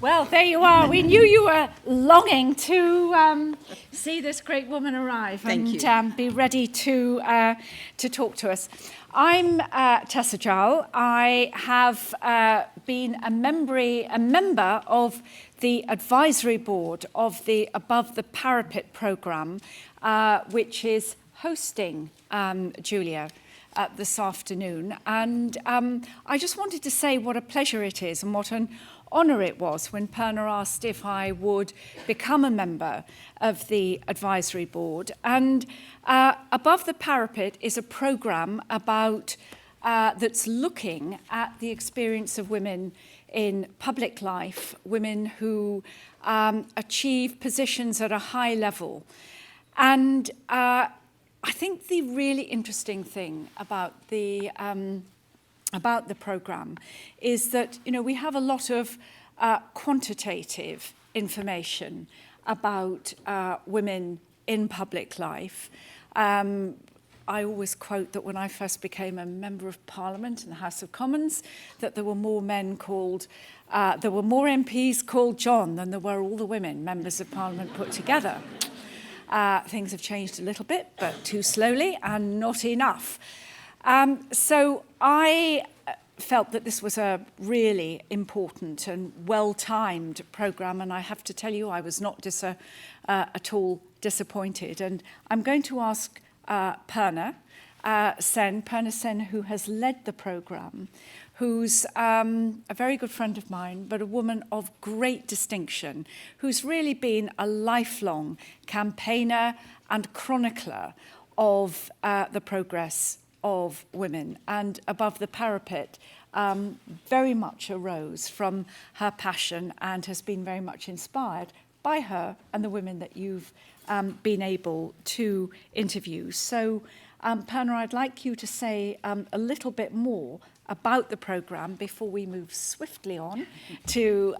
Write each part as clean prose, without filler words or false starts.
Well, there you are. We knew you were longing to see this great woman arrive and be ready to talk to us. I'm Tessa Jowl. I have been a member of the advisory board of the Above the Parapet programme, which is hosting Julia this afternoon. And I just wanted to say what a pleasure it is and what an honour it was when Purna asked if I would become a member of the advisory board. And Above the Parapet is a programme about that's looking at the experience of women in public life, women who achieve positions at a high level. And I think the really interesting thing about the programme is that, we have a lot of quantitative information about women in public life. I always quote that when I first became a member of Parliament in the House of Commons, that there were more MPs called John than there were all the women members of Parliament put together. Things have changed a little bit, but too slowly and not enough. So I felt that this was a really important and well-timed programme, and I have to tell you I was not at all disappointed. And I'm going to ask Purna Sen, who has led the programme, who's a very good friend of mine, but a woman of great distinction, who's really been a lifelong campaigner and chronicler of the progress of women. And Above the Parapet very much arose from her passion and has been very much inspired by her and the women that you've been able to interview. So, Purna, I'd like you to say a little bit more about the programme before we move swiftly on to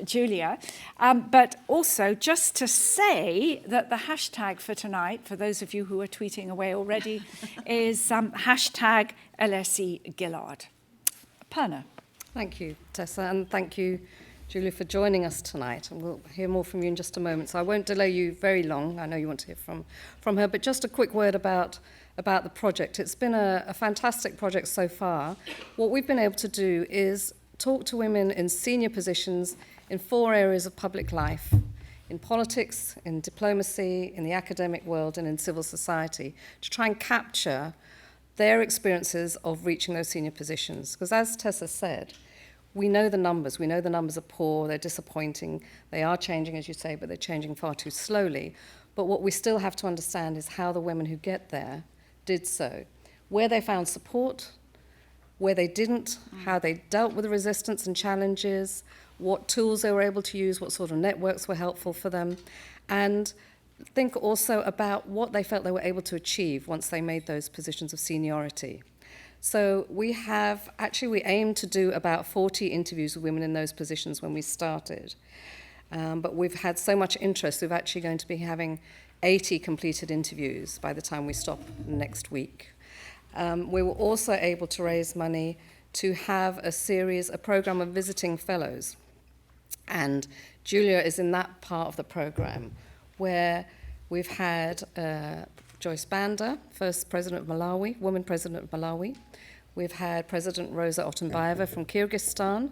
Julia. But also just to say that the hashtag for tonight, for those of you who are tweeting away already, is hashtag LSE Gillard. Purna. Thank you, Tessa, and thank you, Julia, for joining us tonight. And we'll hear more from you in just a moment. So I won't delay you very long. I know you want to hear from her, but just a quick word about the project. It's been a fantastic project so far. What we've been able to do is talk to women in senior positions in 4 areas of public life: in politics, in diplomacy, in the academic world, and in civil society, to try and capture their experiences of reaching those senior positions. Because as Tessa said, we know the numbers. We know the numbers are poor, they're disappointing, they are changing, as you say, but they're changing far too slowly. But what we still have to understand is how the women who get there did so, where they found support, where they didn't, how they dealt with the resistance and challenges, what tools they were able to use, what sort of networks were helpful for them, and think also about what they felt they were able to achieve once they made those positions of seniority. So we aimed to do about 40 interviews with women in those positions when we started. But we've had so much interest, we're actually going to be having 80 completed interviews by the time we stop next week. We were also able to raise money to have a program of visiting fellows. And Julia is in that part of the program where we've had Joyce Banda, first president of Malawi, woman president of Malawi. We've had President Rosa Otunbayeva from Kyrgyzstan.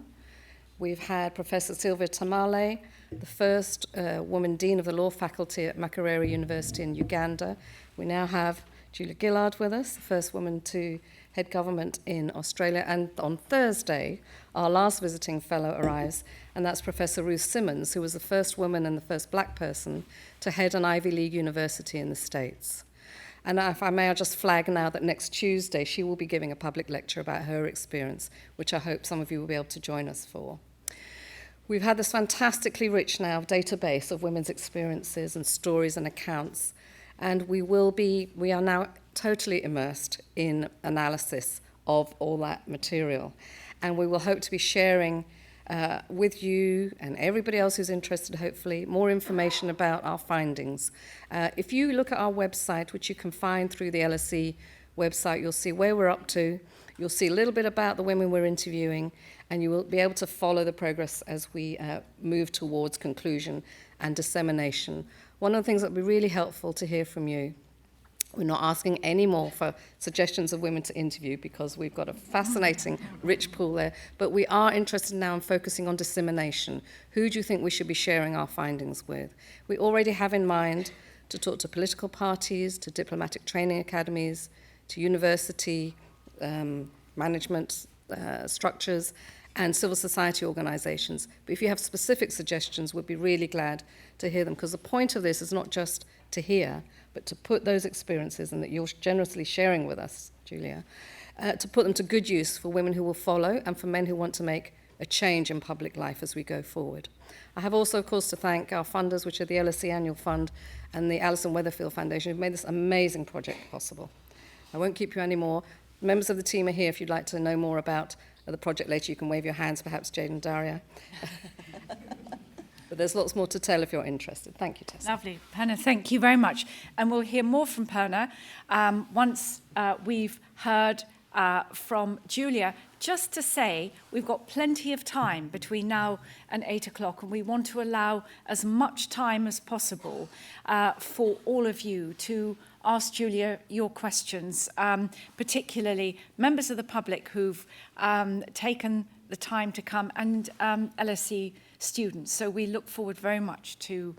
We've had Professor Sylvia Tamale, the first woman dean of the law faculty at Makerere University in Uganda. We now have Julia Gillard with us, the first woman to head government in Australia. And on Thursday, our last visiting fellow arrives, and that's Professor Ruth Simmons, who was the first woman and the first black person to head an Ivy League university in the States. And if I may, I'll just flag now that next Tuesday she will be giving a public lecture about her experience, which I hope some of you will be able to join us for. We've had this fantastically rich now database of women's experiences and stories and accounts, and we are now totally immersed in analysis of all that material. And we will hope to be sharing with you and everybody else who's interested, hopefully, more information about our findings. If you look at our website, which you can find through the LSE website, you'll see where we're up to You'll see a little bit about the women we're interviewing, and you will be able to follow the progress as we move towards conclusion and dissemination. One of the things that would be really helpful to hear from you, we're not asking any more for suggestions of women to interview because we've got a fascinating, rich pool there, but we are interested now in focusing on dissemination. Who do you think we should be sharing our findings with? We already have in mind to talk to political parties, to diplomatic training academies, to university management structures, and civil society organisations. But if you have specific suggestions, we'd be really glad to hear them, because the point of this is not just to hear, but to put those experiences, and that you're generously sharing with us, Julia, to put them to good use for women who will follow and for men who want to make a change in public life as we go forward. I have also, of course, to thank our funders, which are the LSE Annual Fund and the Alison Weatherfield Foundation, who've made this amazing project possible. I won't keep you anymore. Members of the team are here if you'd like to know more about the project later. You can wave your hands, perhaps, Jade and Daria. But there's lots more to tell if you're interested. Thank you, Tessa. Lovely. Purna, thank you very much. And we'll hear more from Purna once we've heard from Julia. Just to say, we've got plenty of time between now and 8 o'clock, and we want to allow as much time as possible for all of you to ask Julia your questions, particularly members of the public who've taken the time to come, and LSE students. So we look forward very much to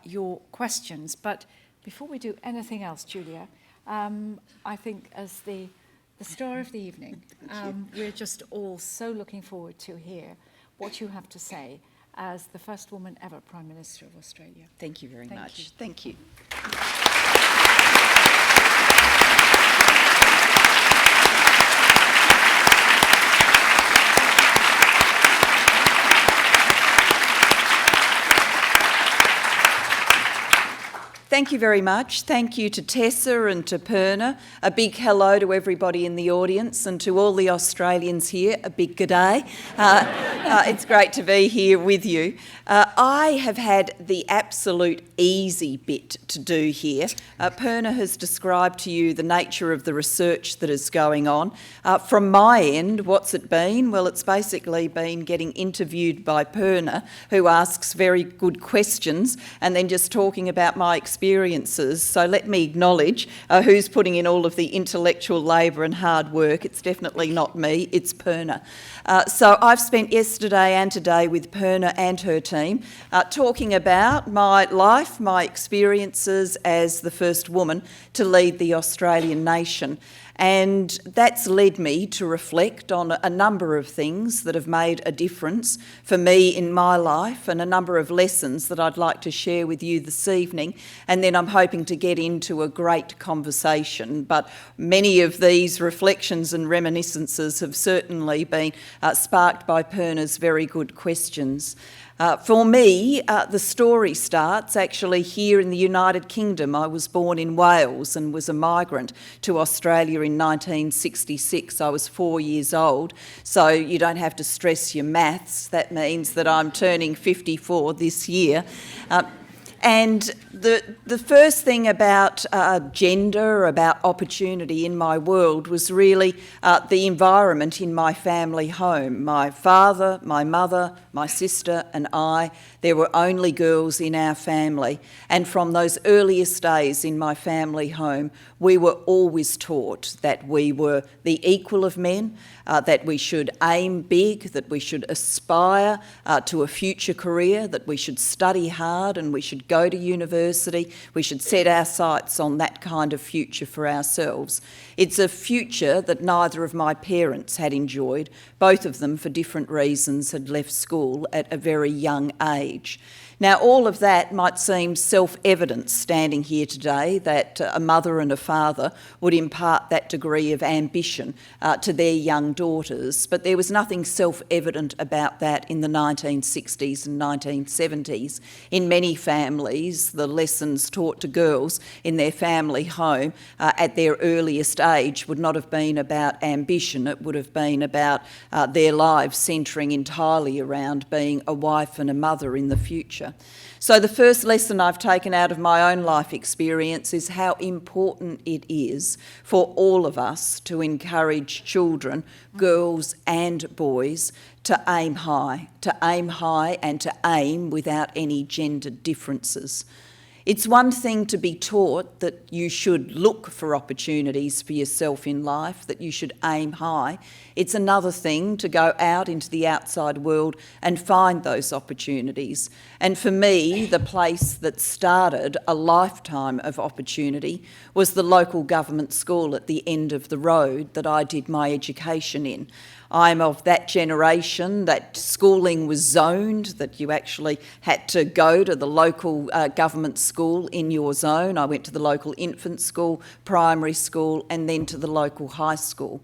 your questions. But before we do anything else, Julia, I think as the star of the evening, we're just all so looking forward to hear what you have to say as the first woman ever Prime Minister of Australia. Thank you very much. Thank you. Thank you very much. Thank you to Tessa and to Purna. A big hello to everybody in the audience, and to all the Australians here, a big g'day. It's great to be here with you. I have had the absolute easy bit to do here. Purna has described to you the nature of the research that is going on. From my end, what's it been? Well, it's basically been getting interviewed by Purna, who asks very good questions, and then just talking about my experiences. So let me acknowledge who's putting in all of the intellectual labour and hard work. It's definitely not me, it's Purna. So I've spent yesterday and today with Purna and her team talking about my life, my experiences as the first woman to lead the Australian nation. And that's led me to reflect on a number of things that have made a difference for me in my life, and a number of lessons that I'd like to share with you this evening. And then I'm hoping to get into a great conversation. But many of these reflections and reminiscences have certainly been sparked by Purna's very good questions. For me, the story starts actually here in the United Kingdom. I was born in Wales and was a migrant to Australia in 1966. I was 4 years old, so you don't have to stress your maths. That means that I'm turning 54 this year. And the first thing about gender, about opportunity in my world was really the environment in my family home. My father, my mother, my sister and I, there were only girls in our family. And from those earliest days in my family home, we were always taught that we were the equal of men, that we should aim big, that we should aspire to a future career, that we should study hard and we should go to university. We should set our sights on that kind of future for ourselves. It's a future that neither of my parents had enjoyed. Both of them, for different reasons, had left school at a very young age. Now, all of that might seem self-evident standing here today, that a mother and a father would impart that degree of ambition to their young daughters, but there was nothing self-evident about that in the 1960s and 1970s. In many families, the lessons taught to girls in their family home at their earliest age would not have been about ambition. It would have been about their lives centring entirely around being a wife and a mother in the future. future. So the first lesson I've taken out of my own life experience is how important it is for all of us to encourage children, girls and boys, to aim high and to aim without any gender differences. It's one thing to be taught that you should look for opportunities for yourself in life, that you should aim high. It's another thing to go out into the outside world and find those opportunities. And for me, the place that started a lifetime of opportunity was the local government school at the end of the road that I did my education in. I'm of that generation that schooling was zoned, that you actually had to go to the local government school in your zone. I went to the local infant school, primary school, and then to the local high school.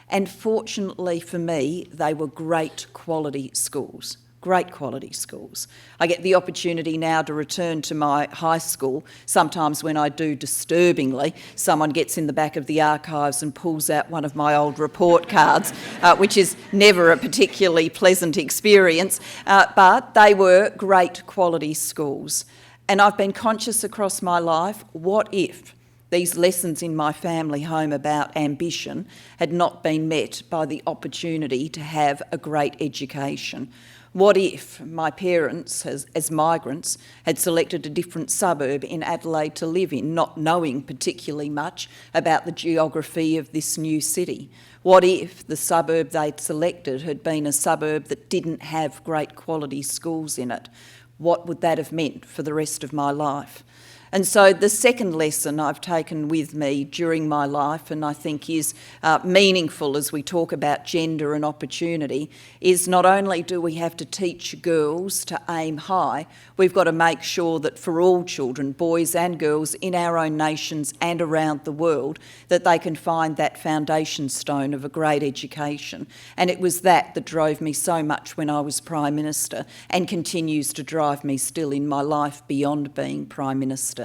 And fortunately for me, they were great quality schools. Great quality schools. I get the opportunity now to return to my high school. Sometimes when I do, disturbingly, someone gets in the back of the archives and pulls out one of my old report cards, which is never a particularly pleasant experience, but they were great quality schools. And I've been conscious across my life, what if these lessons in my family home about ambition had not been met by the opportunity to have a great education? What if my parents, as migrants, had selected a different suburb in Adelaide to live in, not knowing particularly much about the geography of this new city? What if the suburb they'd selected had been a suburb that didn't have great quality schools in it? What would that have meant for the rest of my life? And so the second lesson I've taken with me during my life, and I think is meaningful as we talk about gender and opportunity, is not only do we have to teach girls to aim high, we've got to make sure that for all children, boys and girls in our own nations and around the world, that they can find that foundation stone of a great education. And it was that drove me so much when I was Prime Minister and continues to drive me still in my life beyond being Prime Minister.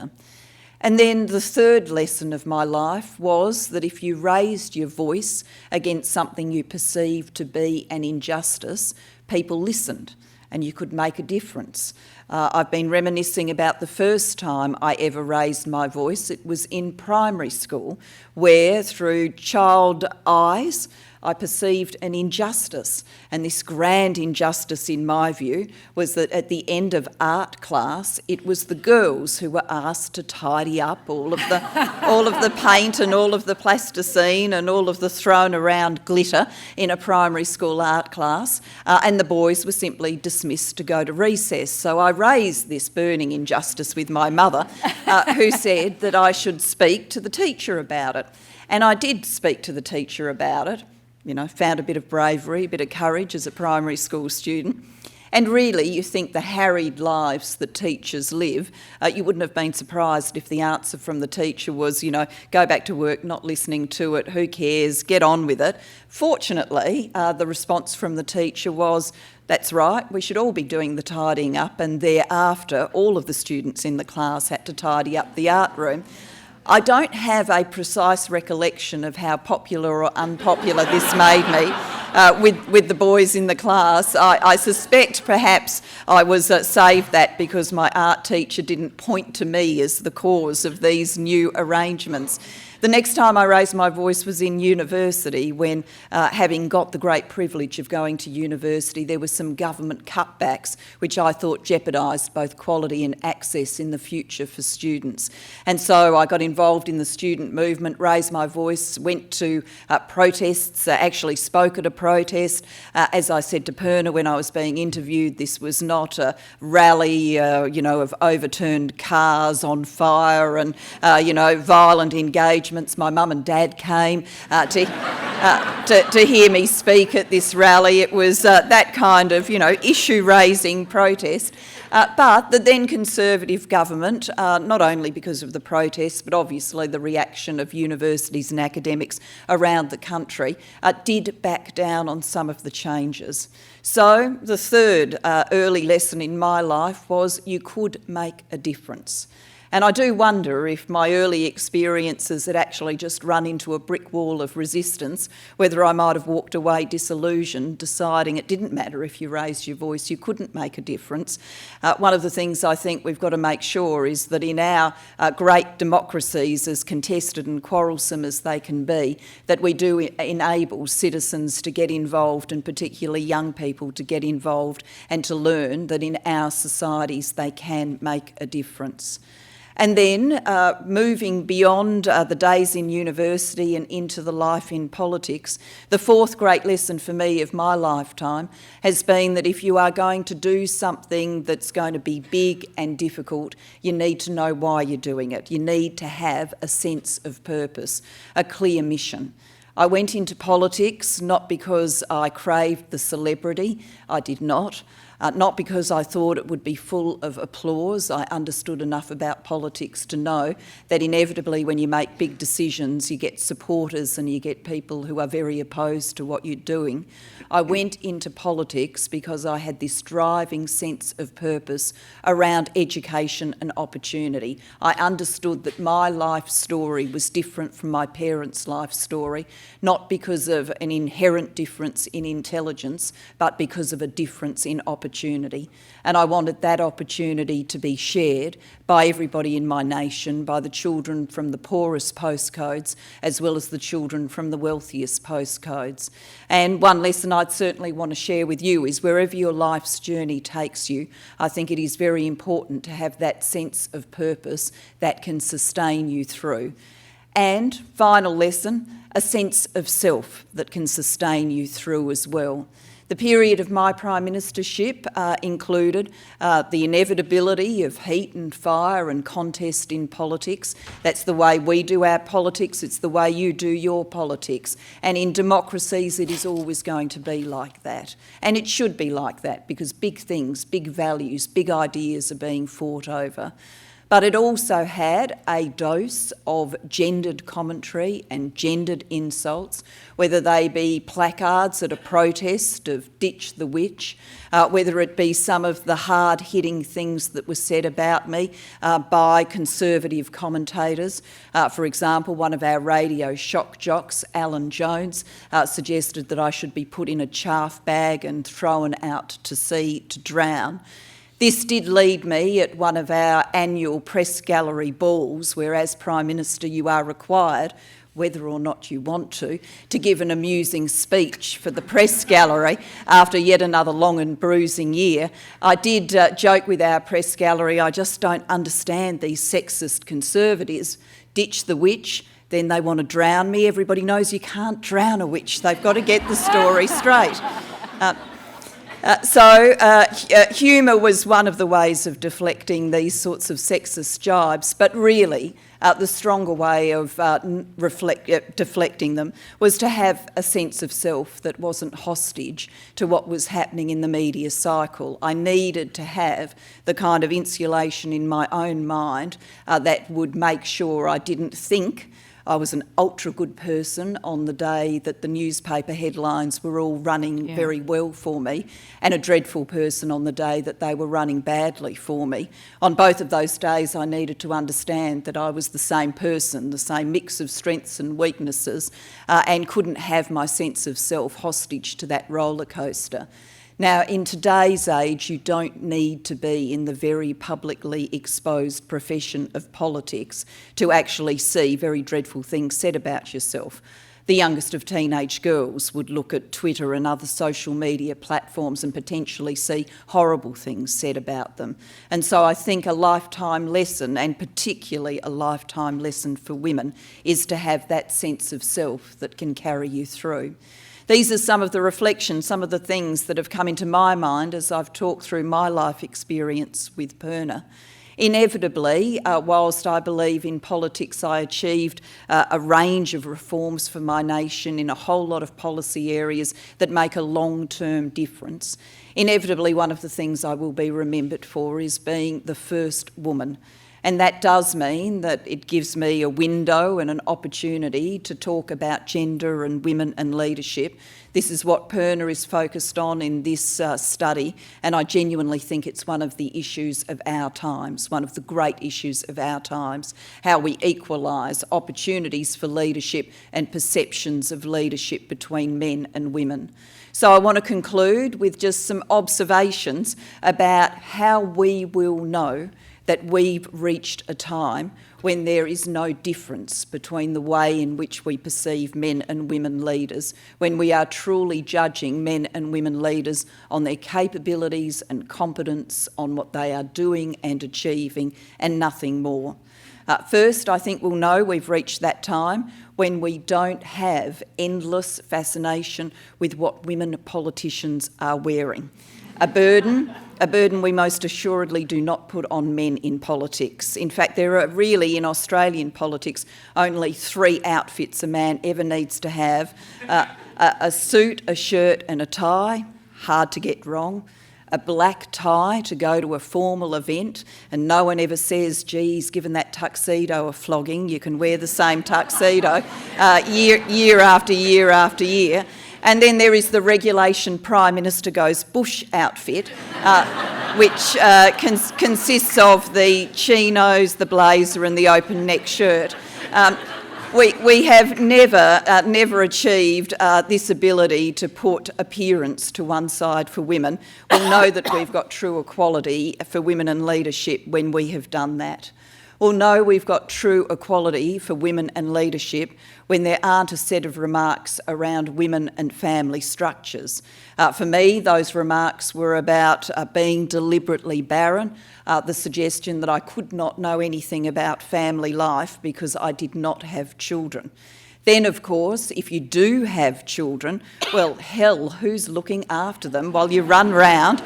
And then the third lesson of my life was that if you raised your voice against something you perceived to be an injustice, people listened and you could make a difference. I've been reminiscing about the first time I ever raised my voice. It was in primary school, where through child eyes I perceived an injustice, and this grand injustice in my view was that at the end of art class it was the girls who were asked to tidy up all of the paint and all of the plasticine and all of the thrown around glitter in a primary school art class, and the boys were simply dismissed to go to recess. So I raised this burning injustice with my mother, who said that I should speak to the teacher about it. And I did speak to the teacher about it. You know, found a bit of bravery, a bit of courage as a primary school student. And really, you think the harried lives that teachers live, you wouldn't have been surprised if the answer from the teacher was, go back to work, not listening to it, who cares, get on with it. Fortunately, the response from the teacher was, that's right, we should all be doing the tidying up, and thereafter all of the students in the class had to tidy up the art room. I don't have a precise recollection of how popular or unpopular this made me with the boys in the class. I suspect perhaps I was saved that because my art teacher didn't point to me as the cause of these new arrangements. The next time I raised my voice was in university when, having got the great privilege of going to university, there were some government cutbacks which I thought jeopardised both quality and access in the future for students. And so I got involved in the student movement, raised my voice, went to protests, actually spoke at a protest. As I said to Purna when I was being interviewed, this was not a rally, of overturned cars on fire and, violent engagement. My mum and dad came to hear me speak at this rally. It was that kind of, issue-raising protest. But the then Conservative government, not only because of the protests, but obviously the reaction of universities and academics around the country, did back down on some of the changes. So the third early lesson in my life was you could make a difference. And I do wonder if my early experiences had actually just run into a brick wall of resistance, whether I might have walked away disillusioned, deciding it didn't matter if you raised your voice, you couldn't make a difference. One of the things I think we've got to make sure is that in our great democracies, as contested and quarrelsome as they can be, that we do enable citizens to get involved, and particularly young people to get involved and to learn that in our societies they can make a difference. And then moving beyond the days in university and into the life in politics, the fourth great lesson for me of my lifetime has been that if you are going to do something that's going to be big and difficult, you need to know why you're doing it. You need to have a sense of purpose, a clear mission. I went into politics not because I craved the celebrity, I did not. Not because I thought it would be full of applause. I understood enough about politics to know that inevitably when you make big decisions you get supporters and you get people who are very opposed to what you're doing. I went into politics because I had this driving sense of purpose around education and opportunity. I understood that my life story was different from my parents' life story, not because of an inherent difference in intelligence, but because of a difference in opportunity. And I wanted that opportunity to be shared by everybody in my nation, by the children from the poorest postcodes, as well as the children from the wealthiest postcodes. And one lesson I'd certainly want to share with you is wherever your life's journey takes you, I think it is very important to have that sense of purpose that can sustain you through. And final lesson, a sense of self that can sustain you through as well. The period of my Prime Ministership included the inevitability of heat and fire and contest in politics. That's the way we do our politics, it's the way you do your politics. And in democracies it is always going to be like that. And it should be like that because big things, big values, big ideas are being fought over. But it also had a dose of gendered commentary and gendered insults, whether they be placards at a protest of ditch the witch, whether it be some of the hard-hitting things that were said about me by conservative commentators. For example, one of our radio shock jocks, Alan Jones, suggested that I should be put in a chaff bag and thrown out to sea to drown. This did lead me at one of our annual press gallery balls, where as Prime Minister you are required, whether or not you want to give an amusing speech for the press gallery after yet another long and bruising year. I did joke with our press gallery, I just don't understand these sexist conservatives. Ditch the witch, then they want to drown me. Everybody knows you can't drown a witch. They've got to get the story straight. Humour was one of the ways of deflecting these sorts of sexist jibes, but really the stronger way of deflecting them was to have a sense of self that wasn't hostage to what was happening in the media cycle. I needed to have the kind of insulation in my own mind that would make sure I didn't think I was an ultra good person on the day that the newspaper headlines were all running very well for me, and a dreadful person on the day that they were running badly for me. On both of those days I needed to understand that I was the same person, the same mix of strengths and weaknesses, and couldn't have my sense of self hostage to that roller coaster. Now, in today's age, you don't need to be in the very publicly exposed profession of politics to actually see very dreadful things said about yourself. The youngest of teenage girls would look at Twitter and other social media platforms and potentially see horrible things said about them. And so I think a lifetime lesson, and particularly a lifetime lesson for women, is to have that sense of self that can carry you through. These are some of the reflections, some of the things that have come into my mind as I've talked through my life experience with Purna. Inevitably, whilst I believe in politics I achieved a range of reforms for my nation in a whole lot of policy areas that make a long-term difference, inevitably one of the things I will be remembered for is being the first woman. And that does mean that it gives me a window and an opportunity to talk about gender and women and leadership. This is what Purna is focused on in this study, and I genuinely think it's one of the issues of our times, one of the great issues of our times, how we equalise opportunities for leadership and perceptions of leadership between men and women. So I want to conclude with just some observations about how we will know that we've reached a time when there is no difference between the way in which we perceive men and women leaders, when we are truly judging men and women leaders on their capabilities and competence, on what they are doing and achieving, and nothing more. First, I think we'll know we've reached that time when we don't have endless fascination with what women politicians are wearing. A burden we most assuredly do not put on men in politics. In fact, there are really, in Australian politics, only 3 outfits a man ever needs to have. A suit, a shirt and a tie, hard to get wrong. A black tie to go to a formal event, and no one ever says, geez, given that tuxedo a flogging, you can wear the same tuxedo year after year after year. And then there is the regulation Prime Minister goes bush outfit, which consists of the chinos, the blazer and the open neck shirt. We have never achieved this ability to put appearance to one side for women. We know that we've got true equality for women in leadership when we have done that. We'll know we've got true equality for women and leadership when there aren't a set of remarks around women and family structures. For me, those remarks were about being deliberately barren, the suggestion that I could not know anything about family life because I did not have children. Then, of course, if you do have children, well, hell, who's looking after them while you run round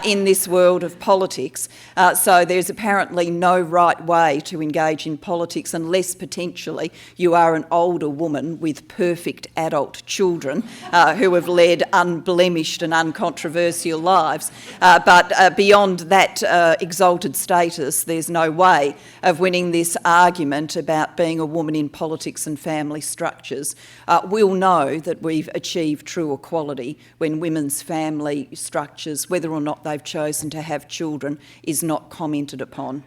in this world of politics? So there's apparently no right way to engage in politics unless potentially you are an older woman with perfect adult children who have led unblemished and uncontroversial lives. But beyond that exalted status, there's no way of winning this argument about being a woman in politics and family structures. We'll know that we've achieved true equality when women's family structures, whether or not they've chosen to have children, is not commented upon.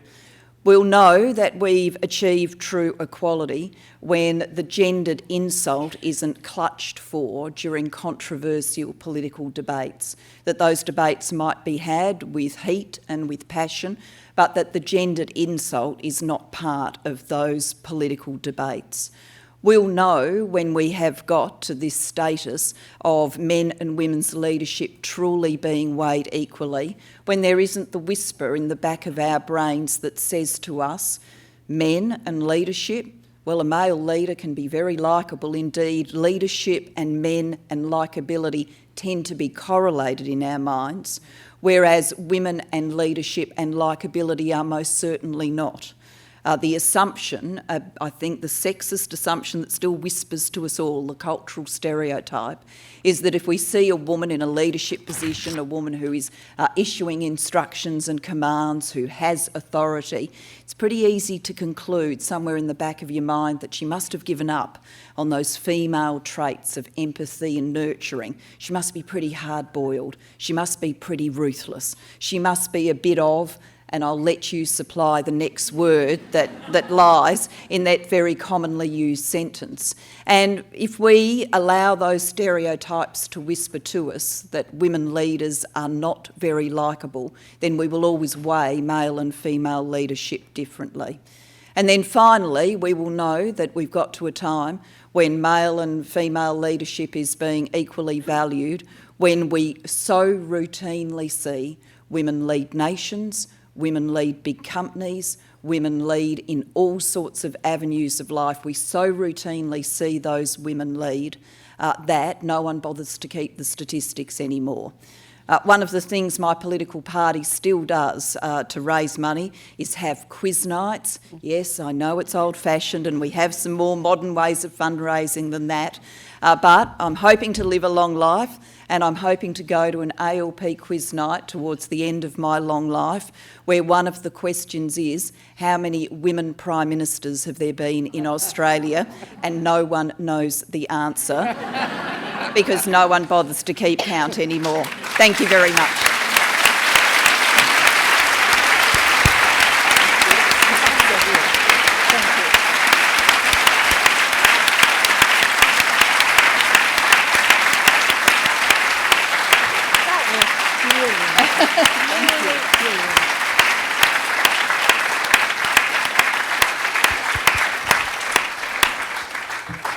We'll know that we've achieved true equality when the gendered insult isn't clutched for during controversial political debates, that those debates might be had with heat and with passion, but that the gendered insult is not part of those political debates. We'll know when we have got to this status of men and women's leadership truly being weighed equally, when there isn't the whisper in the back of our brains that says to us, men and leadership, well, a male leader can be very likeable. Indeed, leadership and men and likeability tend to be correlated in our minds, whereas women and leadership and likeability are most certainly not. The assumption, I think the sexist assumption that still whispers to us all, the cultural stereotype, is that if we see a woman in a leadership position, a woman who is issuing instructions and commands, who has authority, it's pretty easy to conclude somewhere in the back of your mind that she must have given up on those female traits of empathy and nurturing. She must be pretty hard-boiled. She must be pretty ruthless. She must be a bit of, and I'll let you supply the next word that lies in that very commonly used sentence. And if we allow those stereotypes to whisper to us that women leaders are not very likeable, then we will always weigh male and female leadership differently. And then finally, we will know that we've got to a time when male and female leadership is being equally valued, when we so routinely see women lead nations, women lead big companies, women lead in all sorts of avenues of life. We so routinely see those women lead that no one bothers to keep the statistics anymore. One of the things my political party still does to raise money is have quiz nights. Yes, I know it's old-fashioned and we have some more modern ways of fundraising than that, but I'm hoping to live a long life, and I'm hoping to go to an ALP quiz night towards the end of my long life, where one of the questions is, how many women Prime Ministers have there been in Australia? And no one knows the answer because no one bothers to keep count anymore. Thank you very much.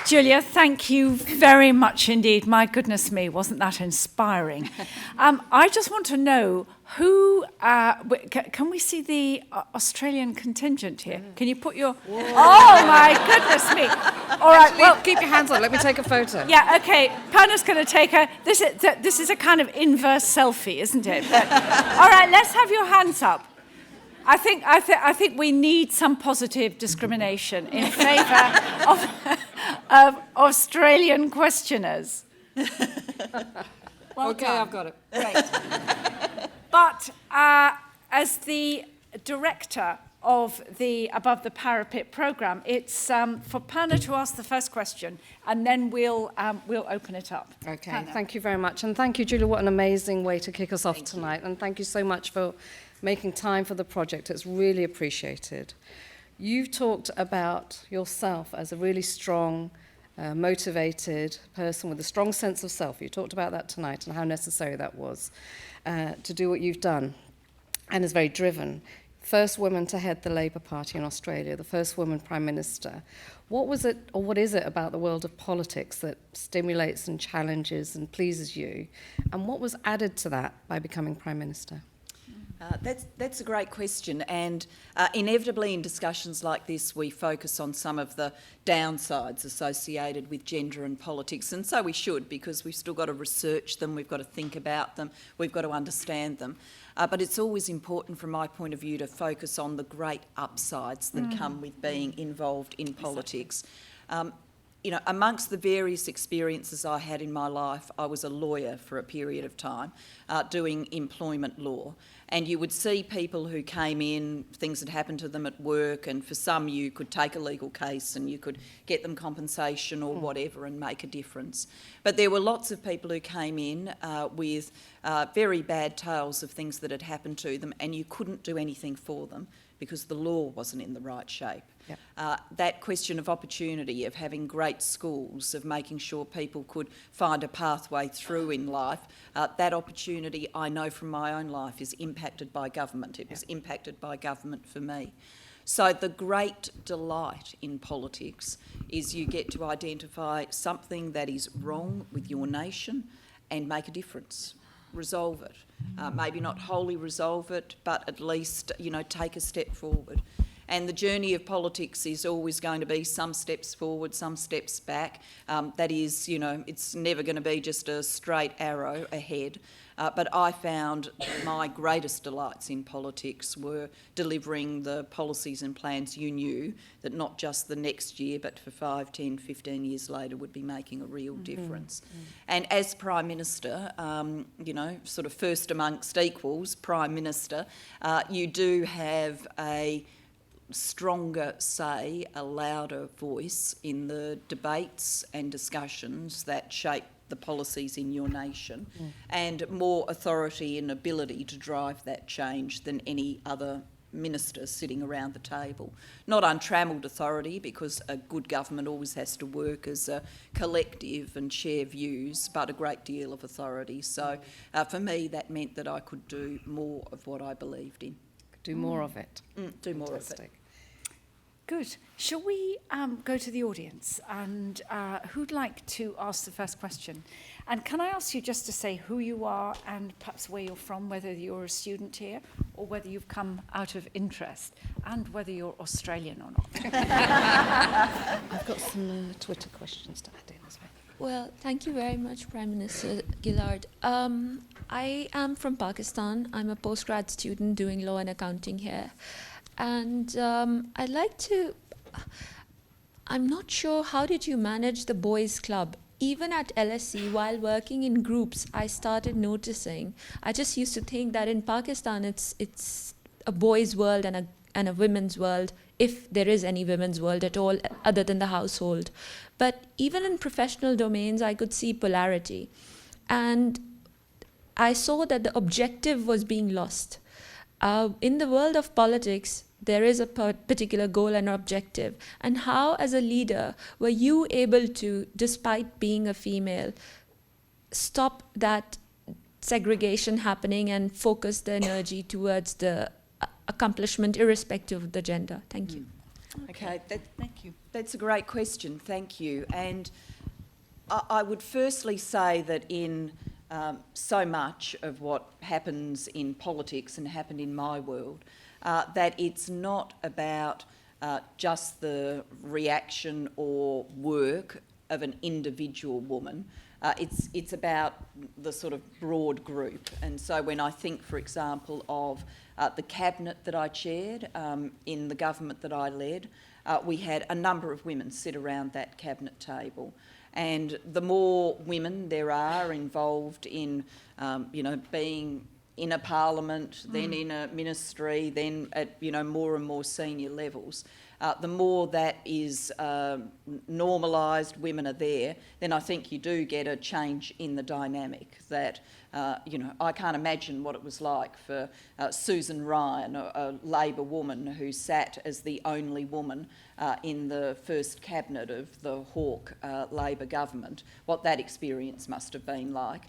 Julia, thank you very much indeed. My goodness me, wasn't that inspiring? I just want to know who, can we see the Australian contingent here? Can you put your, oh my goodness me. All right, well, keep your hands on, let me take a photo. Yeah, okay, Purna's going to take a, this is a kind of inverse selfie, isn't it? But, all right, let's have your hands up. I think we need some positive discrimination in favour of Australian questioners. Well okay, done. I've got it. Great. But as the director of the Above the Parapet programme, it's for Purna to ask the first question, and then we'll open it up. Okay, Purna. thank you very much. And thank you, Julia. What an amazing way to kick us off tonight. And thank you so much for making time for the project. It's really appreciated. You've talked about yourself as a really strong, motivated person with a strong sense of self. You talked about that tonight and how necessary that was to do what you've done, and is very driven. First woman to head the Labour Party in Australia, the first woman Prime Minister. What was it, or what is it about the world of politics that stimulates and challenges and pleases you? And what was added to that by becoming Prime Minister? That's a great question, and inevitably in discussions like this we focus on some of the downsides associated with gender and politics, and so we should, because we've still got to research them, we've got to think about them, we've got to understand them. But it's always important from my point of view to focus on the great upsides that come with being involved in politics. You know, amongst the various experiences I had in my life, I was a lawyer for a period of time doing employment law. And you would see people who came in, things had happened to them at work, and for some you could take a legal case and you could get them compensation or whatever and make a difference. But there were lots of people who came in with very bad tales of things that had happened to them, and you couldn't do anything for them because the law wasn't in the right shape. Yep. That question of opportunity, of having great schools, of making sure people could find a pathway through in life, that opportunity, I know from my own life, is impacted by government. It was impacted by government for me. So the great delight in politics is you get to identify something that is wrong with your nation and make a difference, resolve it. Maybe not wholly resolve it, but at least, you know, take a step forward. And the journey of politics is always going to be some steps forward, some steps back. That is, you know, it's never going to be just a straight arrow ahead. But I found my greatest delights in politics were delivering the policies and plans you knew that not just the next year, but for 5, 10, 15 years later would be making a real difference. And as Prime Minister, you know, sort of first amongst equals, Prime Minister, you do have a stronger say, a louder voice in the debates and discussions that shape the policies in your nation, and more authority and ability to drive that change than any other minister sitting around the table. Not untrammelled authority, because a good government always has to work as a collective and share views, but a great deal of authority. So for me that meant that I could do more of what I believed in. Do more of it. Do more Fantastic. of it. Good. Shall we go to the audience, and who'd like to ask the first question? And can I ask you just to say who you are and perhaps where you're from, whether you're a student here or whether you've come out of interest, and whether you're Australian or not? I've got some Twitter questions to add in as well. Well, thank you very much, Prime Minister Gillard. I am from Pakistan. I'm a postgrad student doing law and accounting here. And I'd like to, I'm not sure, how did you manage the boys' club? Even at LSE, while working in groups, I started noticing, I just used to think that in Pakistan, it's a boys' world and a women's world, if there is any women's world at all, other than the household. But even in professional domains, I could see polarity. And I saw that the objective was being lost. In the world of politics, there is a particular goal and objective. And how, as a leader, were you able to, despite being a female, stop that segregation happening and focus the energy towards the accomplishment irrespective of the gender? Thank you. Okay, thank you. That's a great question, thank you. And I would firstly say that in so much of what happens in politics and happened in my world, that it's not about just the reaction or work of an individual woman. It's about the sort of broad group. And so when I think, for example, of the cabinet that I chaired in the government that I led, we had a number of women sit around that cabinet table. And the more women there are involved in, being in a parliament, then in a ministry, then at, more and more senior levels, the more that is normalised, women are there, then I think you do get a change in the dynamic that, I can't imagine what it was like for Susan Ryan, a Labor woman who sat as the only woman in the first cabinet of the Hawke Labor government, what that experience must have been like.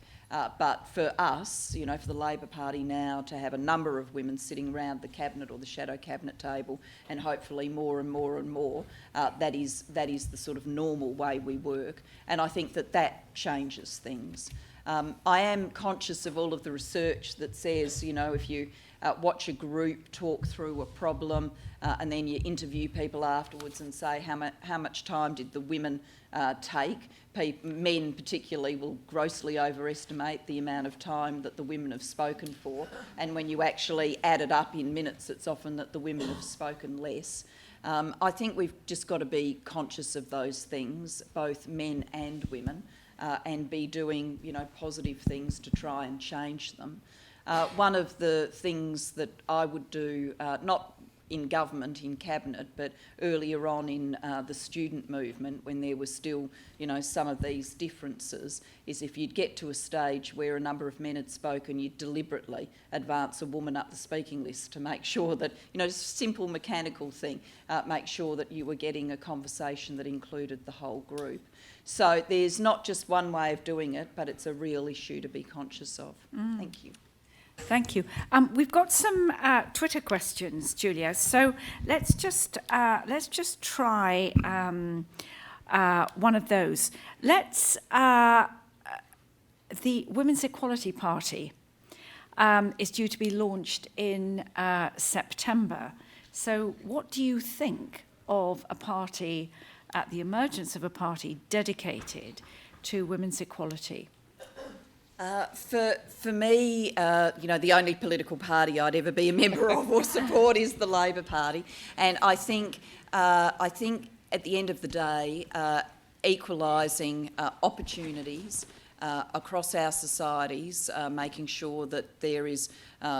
But for us, for the Labor Party now to have a number of women sitting around the cabinet or the shadow cabinet table, and hopefully more and more and more, that is the sort of normal way we work. And I think that changes things. I am conscious of all of the research that says, if you watch a group talk through a problem and then you interview people afterwards and say how much time did the women take, men particularly will grossly overestimate the amount of time that the women have spoken for, and when you actually add it up in minutes, it's often that the women have spoken less. I think we've just got to be conscious of those things, both men and women, and be doing, positive things to try and change them. One of the things that I would do, not in government, in cabinet, but earlier on in the student movement, when there were still, some of these differences, is if you'd get to a stage where a number of men had spoken, you'd deliberately advance a woman up the speaking list to make sure that, just a simple mechanical thing, make sure that you were getting a conversation that included the whole group. So there's not just one way of doing it, but it's a real issue to be conscious of. Thank you. Thank you. We've got some Twitter questions, Julia. So let's just try one of those. The Women's Equality Party is due to be launched in September. So what do you think of a party, the emergence of a party dedicated to women's equality? For me, the only political party I'd ever be a member of or support is the Labor Party, and I think at the end of the day, equalising opportunities across our societies, making sure that there is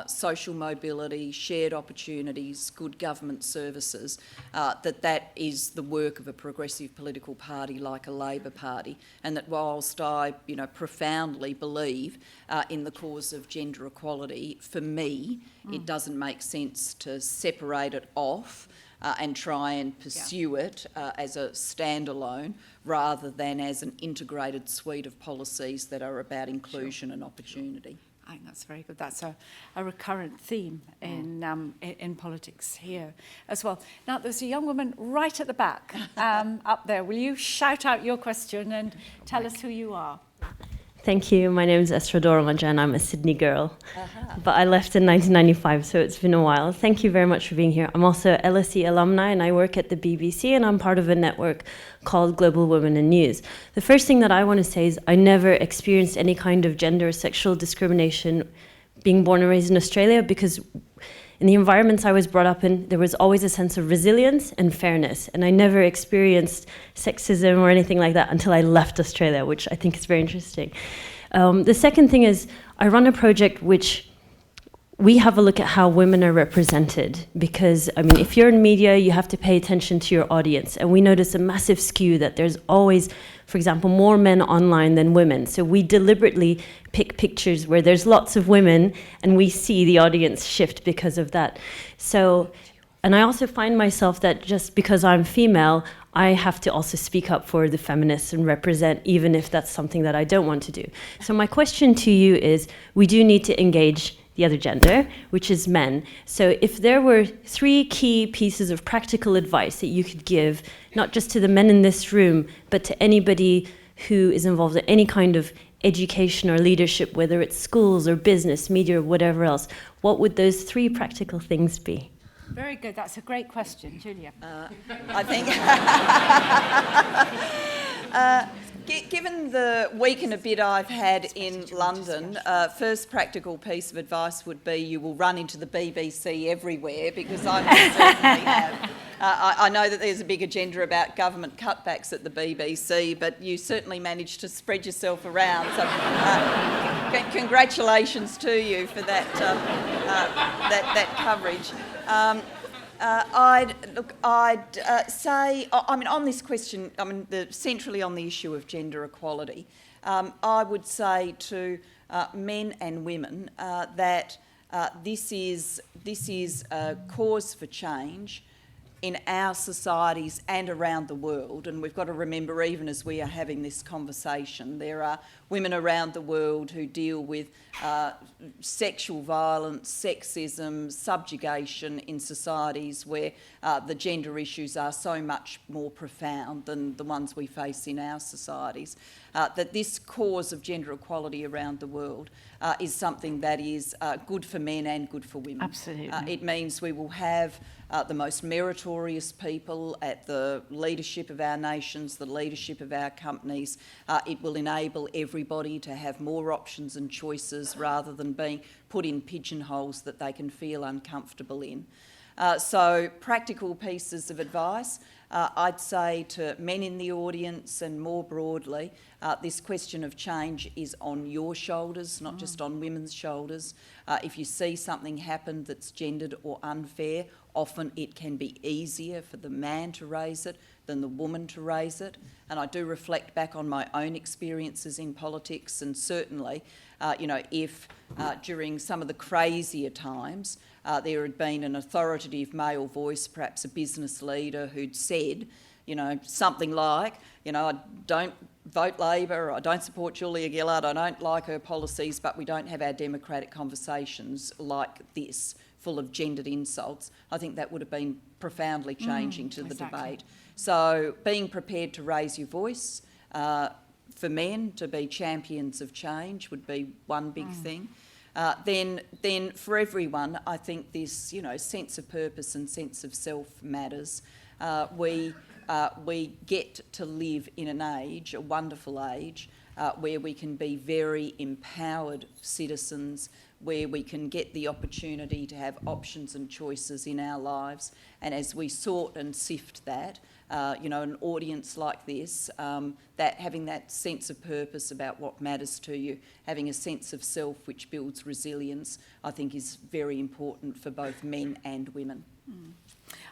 social mobility, shared opportunities, good government services, that is the work of a progressive political party like a Labor Party, and that whilst I profoundly believe in the cause of gender equality, for me it doesn't make sense to separate it off and try and pursue it as a standalone rather than as an integrated suite of policies that are about inclusion and opportunity. I think that's very good. That's a recurrent theme in politics here as well. Now, there's a young woman right at the back up there. Will you shout out your question and tell us who you are? Thank you. My name is Esra Doramaja and I'm a Sydney girl. But I left in 1995, so it's been a while. Thank you very much for being here. I'm also LSE alumni and I work at the BBC and I'm part of a network called Global Women in News. The first thing that I want to say is I never experienced any kind of gender or sexual discrimination being born and raised in Australia, because in the environments I was brought up in, there was always a sense of resilience and fairness. And I never experienced sexism or anything like that until I left Australia, which I think is very interesting. The second thing is I run a project which we have a look at how women are represented, because, I mean, if you're in media, you have to pay attention to your audience. And we notice a massive skew that there's always, for example, more men online than women. So we deliberately pick pictures where there's lots of women and we see the audience shift because of that. So, and I also find myself that just because I'm female, I have to also speak up for the feminists and represent, even if that's something that I don't want to do. So my question to you is, we do need to engage the other gender, which is men. So if there were 3 key pieces of practical advice that you could give, not just to the men in this room, but to anybody who is involved in any kind of education or leadership, whether it's schools or business, media, or whatever else, what would those 3 practical things be? Very good. That's a great question, Julia. I think, given the week and a bit I've had in London, first practical piece of advice would be you will run into the BBC everywhere, because I most certainly have. I know that there's a big agenda about government cutbacks at the BBC, but you certainly managed to spread yourself around. So, congratulations to you for that that coverage. I'd say, I mean, on this question, I mean, centrally on the issue of gender equality, I would say to men and women that this is a cause for change in our societies and around the world. And we've got to remember, even as we are having this conversation, there are women around the world who deal with sexual violence, sexism, subjugation in societies where the gender issues are so much more profound than the ones we face in our societies. That this cause of gender equality around the world is something that is good for men and good for women. Absolutely. It means we will have the most meritorious people at the leadership of our nations, the leadership of our companies. It will enable everybody to have more options and choices rather than being put in pigeonholes that they can feel uncomfortable in. So practical pieces of advice, I'd say to men in the audience and more broadly, this question of change is on your shoulders, not just on women's shoulders. If you see something happen that's gendered or unfair, often it can be easier for the man to raise it than the woman to raise it. And I do reflect back on my own experiences in politics, and certainly, if during some of the crazier times there had been an authoritative male voice, perhaps a business leader who'd said, something like, I don't vote Labor, or I don't support Julia Gillard, I don't like her policies, but we don't have our democratic conversations like this, full of gendered insults, I think that would have been profoundly changing to the debate. So being prepared to raise your voice, for men to be champions of change would be one big thing. Then for everyone, I think this, sense of purpose and sense of self matters. We get to live in an age, a wonderful age, where we can be very empowered citizens, where we can get the opportunity to have options and choices in our lives. And as we sort and sift that, an audience like this, that having that sense of purpose about what matters to you, having a sense of self which builds resilience, I think is very important for both men and women.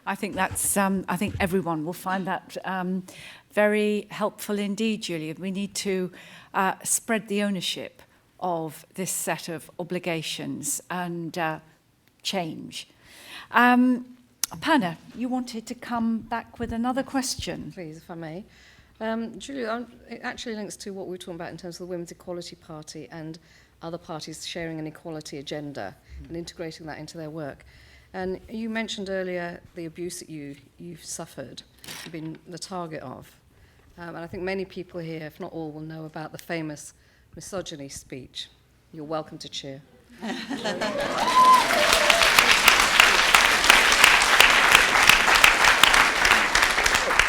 I think that's. I think everyone will find that very helpful indeed, Julia. We need to spread the ownership of this set of obligations and change. Purna, you wanted to come back with another question. Please, if I may. Julia, it actually links to what we were talking about in terms of the Women's Equality Party and other parties sharing an equality agenda and integrating that into their work. And you mentioned earlier the abuse that you've suffered, been the target of. And I think many people here, if not all, will know about the famous misogyny speech. You're welcome to cheer.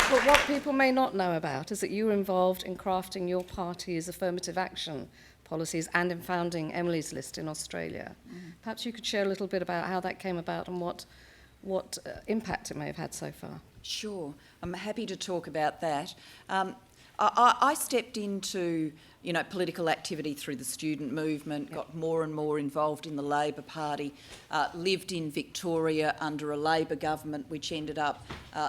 But what people may not know about is that you were involved in crafting your party's affirmative action policies and in founding Emily's List in Australia. Perhaps you could share a little bit about how that came about and what impact it may have had so far. Sure, I'm happy to talk about that. I stepped into political activity through the student movement, got more and more involved in the Labor Party, lived in Victoria under a Labor government which ended up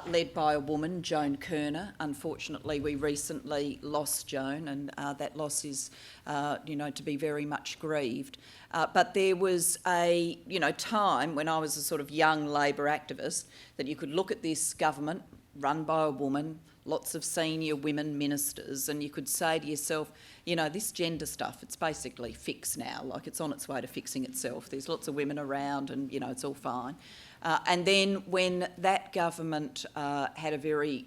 led by a woman, Joan Purna. Unfortunately, we recently lost Joan, and that loss is, to be very much grieved. But there was a, time when I was a sort of young Labor activist that you could look at this government run by a woman, lots of senior women ministers, and you could say to yourself, this gender stuff, it's basically fixed now, like it's on its way to fixing itself. There's lots of women around and, it's all fine. And then when that government had a very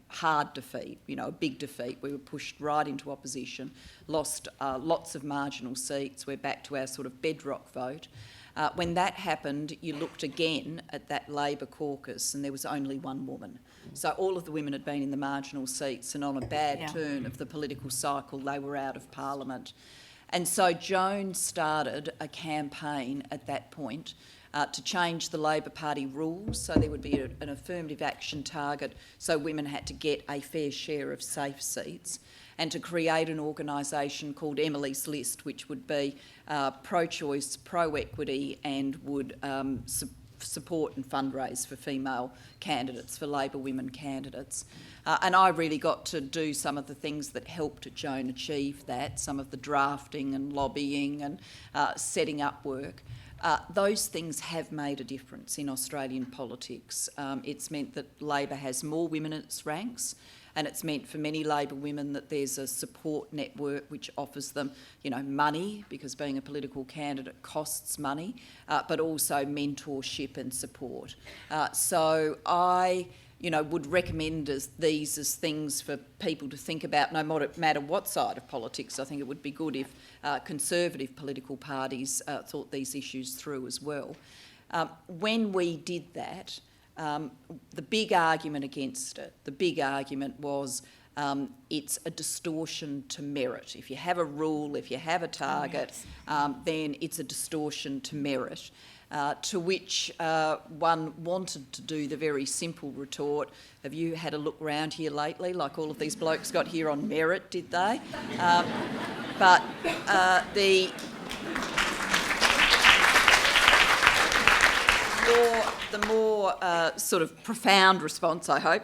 hard defeat, a big defeat, we were pushed right into opposition, lost lots of marginal seats, we're back to our sort of bedrock vote. When that happened, you looked again at that Labor caucus and there was only one woman. So all of the women had been in the marginal seats, and on a bad turn of the political cycle, they were out of Parliament. And so Joan started a campaign at that point to change the Labor Party rules, so there would be an affirmative action target, so women had to get a fair share of safe seats, and to create an organisation called Emily's List, which would be pro-choice, pro-equity, and would support and fundraise for female candidates, for Labor women candidates. And I really got to do some of the things that helped Joan achieve that, some of the drafting and lobbying and setting up work. Those things have made a difference in Australian politics. It's meant that Labor has more women in its ranks, and it's meant for many Labor women that there's a support network which offers them, money, because being a political candidate costs money, but also mentorship and support. So I, would recommend these as things for people to think about, no matter what side of politics. I think it would be good if conservative political parties thought these issues through as well. When we did that, the big argument against it, the big argument was it's a distortion to merit. If you have a rule, if you have a target, then it's a distortion to merit. To which one wanted to do the very simple retort, have you had a look round here lately, like all of these blokes got here on merit, did they? But the more sort of profound response, I hope,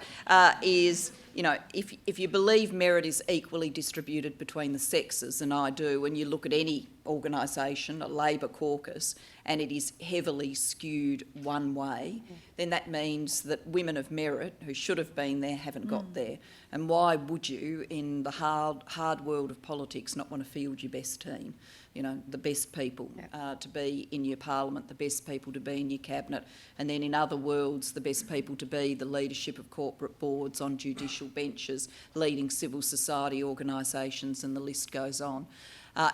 is, if you believe merit is equally distributed between the sexes, and I do, and you look at any organisation, a Labor caucus, and it is heavily skewed one way, then that means that women of merit who should have been there haven't got there. And why would you, in the hard world of politics, not want to field your best team? The best people to be in your parliament, the best people to be in your cabinet, and then in other worlds, the best people to be the leadership of corporate boards, on judicial benches, leading civil society organisations, and the list goes on.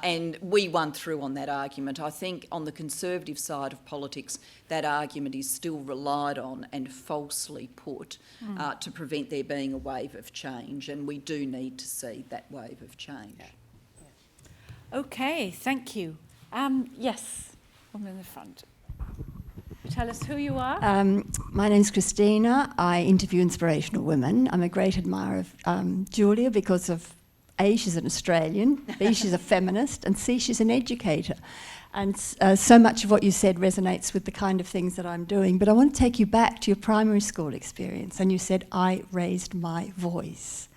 And we won through on that argument. I think on the conservative side of politics, that argument is still relied on and falsely put to prevent there being a wave of change, and we do need to see that wave of change. Okay, thank you. Yes, woman in the front. Tell us who you are. My name's Christina. I interview inspirational women. I'm a great admirer of Julia because of A, she's an Australian, B, she's a feminist, and C, she's an educator. And so much of what you said resonates with the kind of things that I'm doing. But I want to take you back to your primary school experience. And you said, I raised my voice.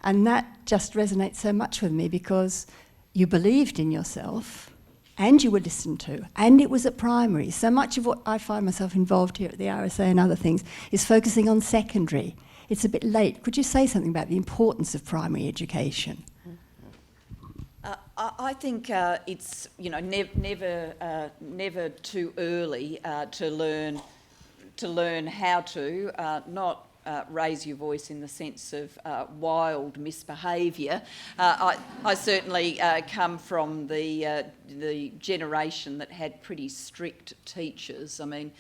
And that just resonates so much with me because you believed in yourself and you were listened to, and it was at primary. So much of what I find myself involved here at the RSA and other things is focusing on secondary. It's a bit late. Could you say something about the importance of primary education? I think it's never too early to learn how to not raise your voice in the sense of wild misbehaviour. I certainly come from the generation that had pretty strict teachers. I mean,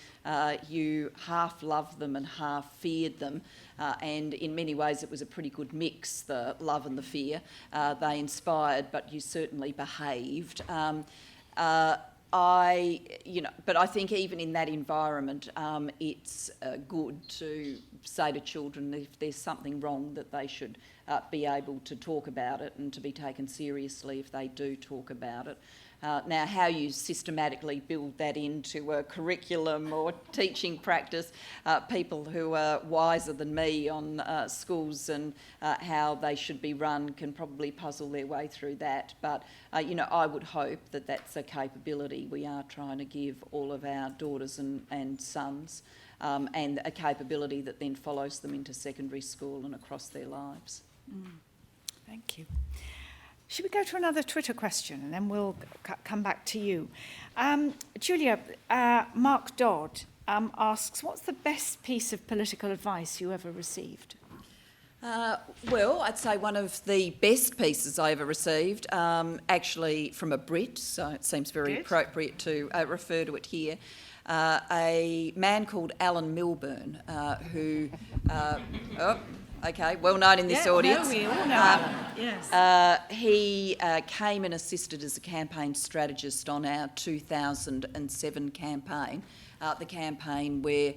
you half loved them and half feared them, and in many ways it was a pretty good mix, the love and the fear. They inspired, but you certainly behaved. But I think even in that environment, it's good to say to children if there's something wrong that they should be able to talk about it and to be taken seriously if they do talk about it. Now, how you systematically build that into a curriculum or teaching practice, people who are wiser than me on schools and how they should be run can probably puzzle their way through that. But, I would hope that that's a capability we are trying to give all of our daughters and sons, and a capability that then follows them into secondary school and across their lives. Thank you. Should we go to another Twitter question and then we'll come back to you? Julia, Mark Dodd asks, what's the best piece of political advice you ever received? Well, I'd say one of the best pieces I ever received, actually from a Brit, so it seems very appropriate to refer to it here. A man called Alan Milburn, who... well known in this audience. No, we all know Alan, yes. He came and assisted as a campaign strategist on our 2007 campaign, the campaign where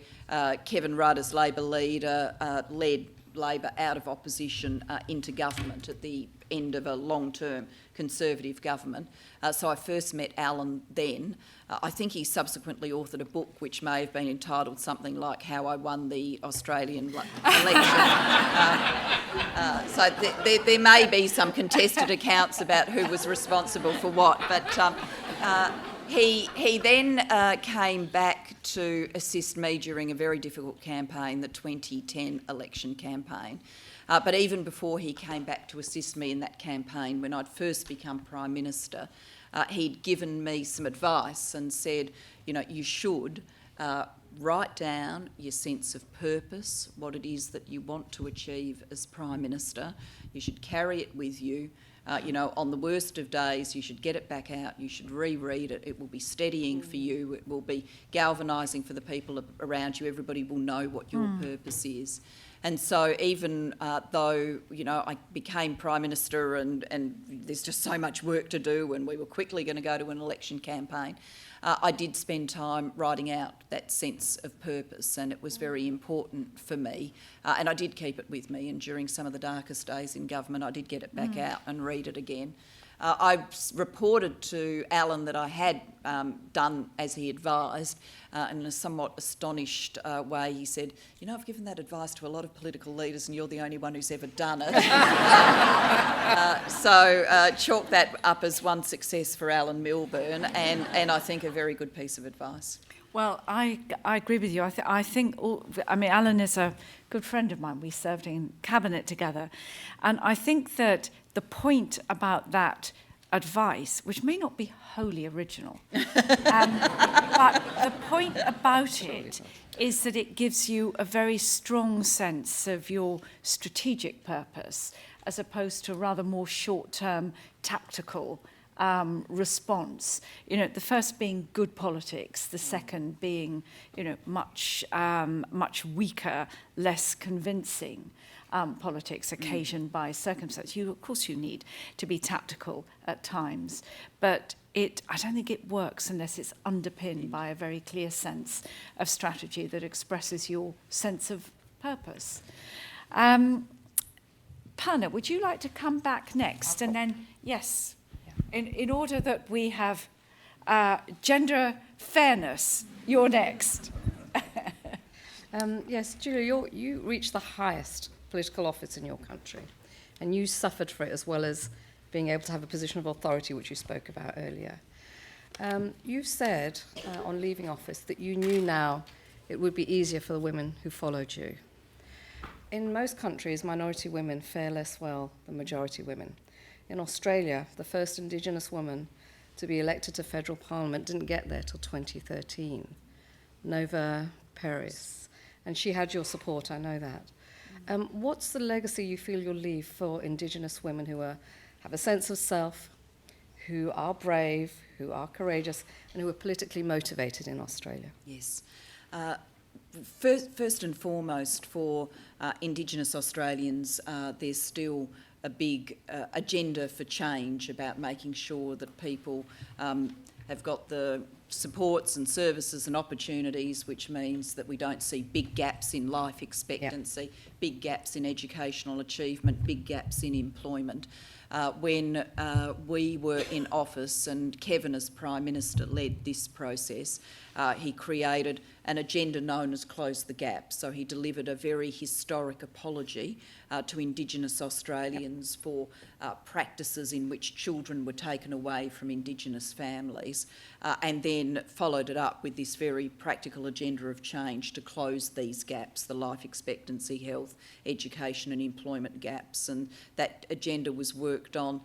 Kevin Rudd, as Labor leader, led Labor out of opposition into government at the end of a long-term Conservative government. So I first met Alan then. I think he subsequently authored a book which may have been entitled something like How I Won the Australian Election. So there may be some contested accounts about who was responsible for what, but he then came back to assist me during a very difficult campaign, the 2010 election campaign. But even before he came back to assist me in that campaign, when I'd first become Prime Minister, he'd given me some advice and said, you should write down your sense of purpose, what it is that you want to achieve as Prime Minister. You should carry it with you. On the worst of days, you should get it back out, you should reread it, it will be steadying for you, it will be galvanising for the people around you, everybody will know what your purpose is. And so even though, I became Prime Minister and there's just so much work to do and we were quickly going to go to an election campaign, I did spend time writing out that sense of purpose, and it was very important for me. And I did keep it with me, and during some of the darkest days in government, I did get it back out and read it again. I reported to Alan that I had done as he advised, and in a somewhat astonished way he said, I've given that advice to a lot of political leaders and you're the only one who's ever done it. So chalk that up as one success for Alan Milburn, and I think a very good piece of advice. Well, I agree with you. I think Alan is a good friend of mine. We served in cabinet together. And I think that the point about that advice, which may not be wholly original, but the point about it is that it gives you a very strong sense of your strategic purpose as opposed to rather more short-term tactical response. The first being good politics, the second being, much weaker, less convincing politics occasioned by circumstance. Of course, you need to be tactical at times, but I don't think it works unless it's underpinned by a very clear sense of strategy that expresses your sense of purpose. Purna, would you like to come back next? And then, yes. In order that we have gender fairness, you're next. Yes, Julia, you reached the highest political office in your country, and you suffered for it as well as being able to have a position of authority, which you spoke about earlier. You said on leaving office that you knew now it would be easier for the women who followed you. In most countries, minority women fare less well than majority women. In Australia, the first Indigenous woman to be elected to federal parliament didn't get there till 2013, Nova Peris. And she had your support, I know that. What's the legacy you feel you'll leave for Indigenous women who have a sense of self, who are brave, who are courageous, and who are politically motivated in Australia? Yes. First and foremost, for Indigenous Australians, there's still a big agenda for change about making sure that people have got the supports and services and opportunities, which means that we don't see big gaps in life expectancy, big gaps in educational achievement, big gaps in employment. When we were in office and Kevin as Prime Minister led this process, he created an agenda known as Close the Gap. So he delivered a very historic apology to Indigenous Australians for practices in which children were taken away from Indigenous families, and then followed it up with this very practical agenda of change to close these gaps, the life expectancy, health, education and employment gaps. And that agenda was worked on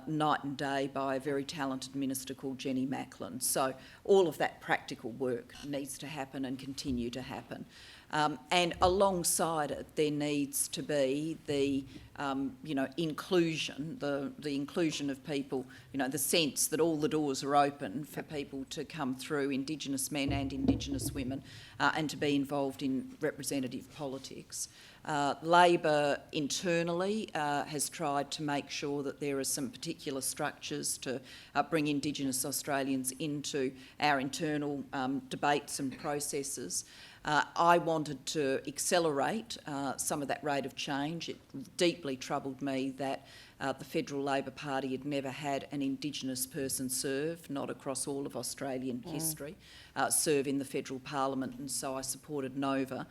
night and day by a very talented minister called Jenny Macklin. So all of that practical work needs to happen and continue to happen. And alongside it, there needs to be the, inclusion, the inclusion of people, the sense that all the doors are open for people to come through, Indigenous men and Indigenous women, and to be involved in representative politics. Labor internally has tried to make sure that there are some particular structures to bring Indigenous Australians into our internal debates and processes. I wanted to accelerate some of that rate of change. It deeply troubled me that the Federal Labor Party had never had an Indigenous person serve, not across all of Australian history, serve in the Federal Parliament, and so I supported Nova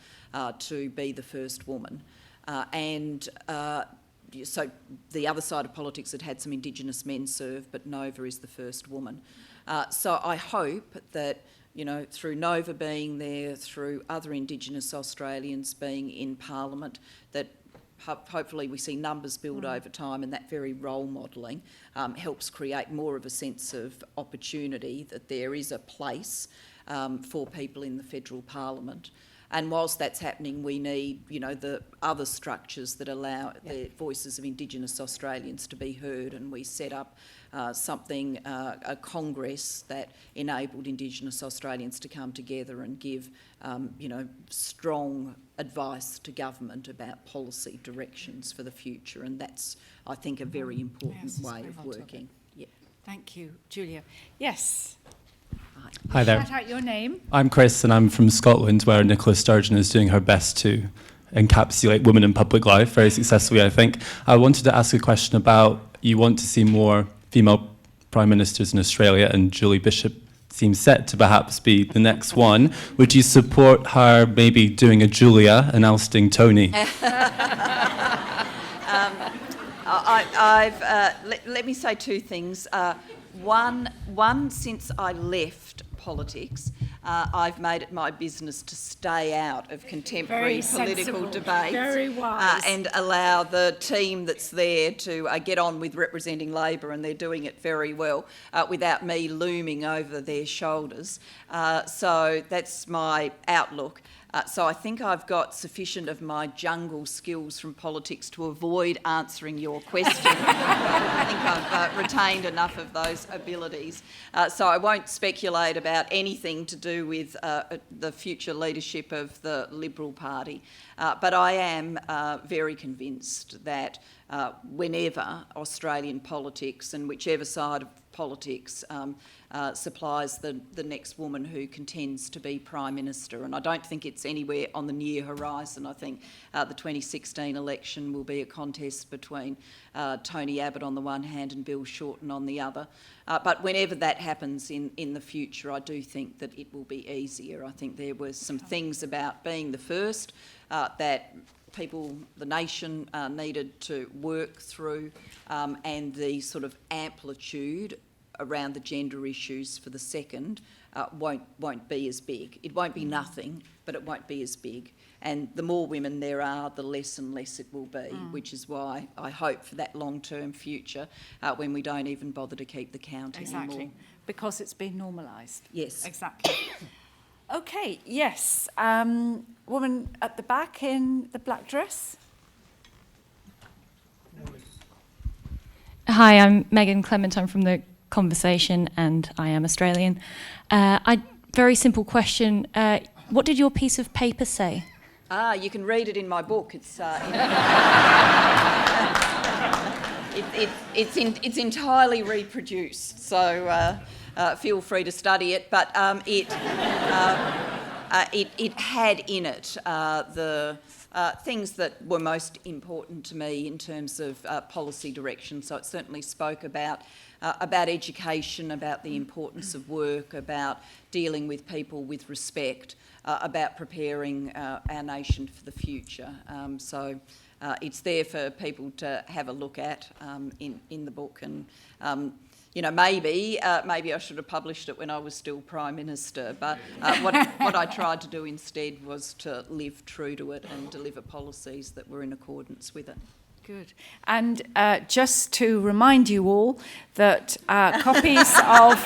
to be the first woman. So the other side of politics had some Indigenous men serve, but Nova is the first woman. So I hope that through Nova being there, through other Indigenous Australians being in Parliament, that hopefully we see numbers build over time, and that very role modelling helps create more of a sense of opportunity, that there is a place for people in the Federal Parliament. And whilst that's happening, we need, the other structures that allow the voices of Indigenous Australians to be heard, and we set up a Congress that enabled Indigenous Australians to come together and give, strong advice to government about policy directions for the future, and that's, I think, a very important way of working. Thank you, Julia. Yes. Hi there. Shout out your name. I'm Chris and I'm from Scotland, where Nicola Sturgeon is doing her best to encapsulate women in public life very successfully, I think. I wanted to ask a question about, you want to see more female prime ministers in Australia, and Julie Bishop seems set to perhaps be the next one. Would you support her maybe doing a Julia and ousting Tony? Let me say two things. One, since I left politics, I've made it my business to stay out of contemporary political debates. Very wise. And allow the team that's there to get on with representing Labor, and they're doing it very well, without me looming over their shoulders. So that's my outlook. So I think I've got sufficient of my jungle skills from politics to avoid answering your question. I think I've retained enough of those abilities. So I won't speculate about anything to do with the future leadership of the Liberal Party. But I am very convinced that whenever Australian politics, and whichever side of politics supplies the next woman who contends to be Prime Minister, and I don't think it's anywhere on the near horizon. I think the 2016 election will be a contest between Tony Abbott on the one hand and Bill Shorten on the other. But whenever that happens in the future, I do think that it will be easier. I think there were some things about being the first that people, the nation, needed to work through, and the sort of amplitude around the gender issues for the second won't be as big. It won't be nothing, but it won't be as big. And the more women there are, the less and less it will be, which is why I hope for that long-term future when we don't even bother to keep the count anymore. Exactly, because it's been normalised. Yes. Exactly. Okay, yes. Woman at the back in the black dress. Hi, I'm Megan Clement. I'm from The Conversation and I am Australian. Very simple question. What did your piece of paper say? You can read it in my book. It's entirely reproduced, so feel free to study it. But it had in it the things that were most important to me in terms of policy direction. So it certainly spoke about education, about the importance of work, about dealing with people with respect, about preparing our nation for the future. So it's there for people to have a look at in the book. And maybe I should have published it when I was still Prime Minister, but what I tried to do instead was to live true to it and deliver policies that were in accordance with it. Good. And just to remind you all that copies well,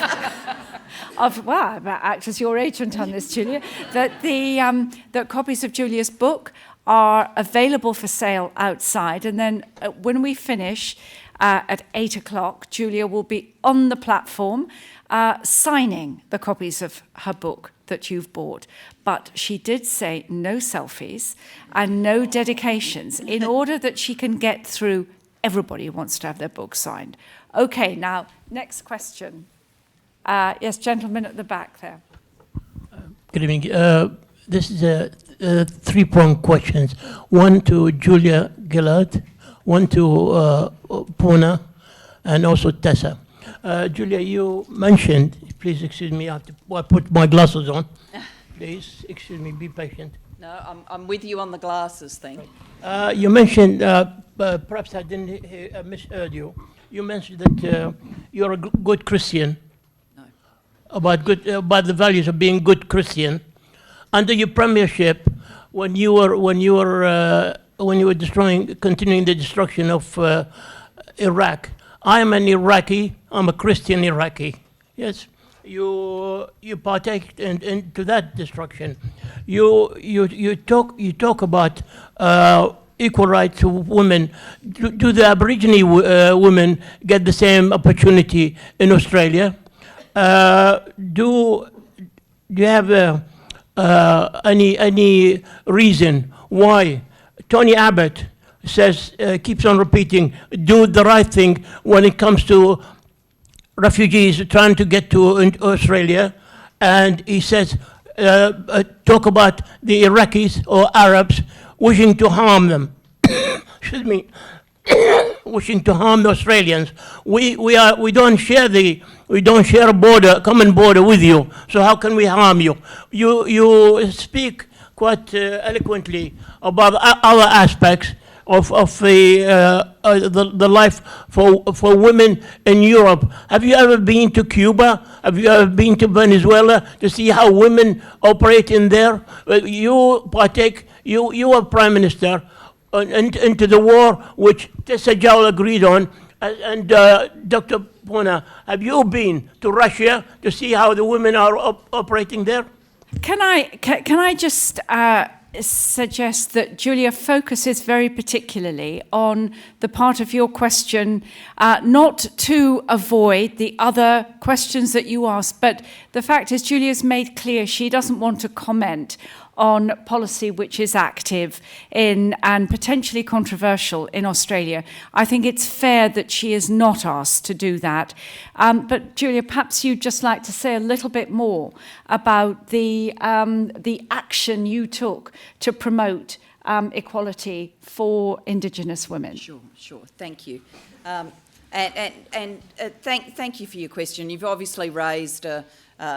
I might act as your agent on this, Julia, that that copies of Julia's book are available for sale outside, and then when we finish at 8 o'clock, Julia will be on the platform signing the copies of her book that you've bought. But she did say no selfies and no dedications in order that she can get through everybody who wants to have their book signed. Okay, now, next question. Yes, gentleman at the back there. Good evening. This is a three-pronged questions. One to Julia Gillard, one to Purna, and also Tessa. Julia, you mentioned, please excuse me, I put my glasses on. Please, excuse me, be patient. No, I'm with you on the glasses thing. You mentioned, perhaps I didn't misheard you. You mentioned that you're a good Christian. No. About the values of being good Christian. Under your premiership, when you were continuing the destruction of Iraq, I am an Iraqi. I'm a Christian Iraqi. Yes, you partake into that destruction. You talk about equal rights to women. Do the Aborigine women get the same opportunity in Australia? Do you have any reason why Tony Abbott keeps on repeating, do the right thing when it comes to refugees trying to get to Australia, and he says, talk about the Iraqis or Arabs wishing to harm them. Excuse me. Wishing to harm the Australians. We don't share a common border with you. So how can we harm you? You speak quite eloquently about other aspects of the life for women in Europe. Have you ever been to Cuba? Have you ever been to Venezuela to see how women operate in there? You are Prime Minister into the war which Tessa Jowell agreed on, and Dr. Purna, have you been to Russia to see how the women are operating there? Can I just suggest that Julia focuses very particularly on the part of your question, not to avoid the other questions that you asked, but the fact is Julia's made clear she doesn't want to comment on policy which is active in and potentially controversial in Australia. I think it's fair that she is not asked to do that. But Julia, perhaps you'd just like to say a little bit more about the action you took to promote equality for Indigenous women. Sure. Thank you. Thank you for your question. You've obviously raised a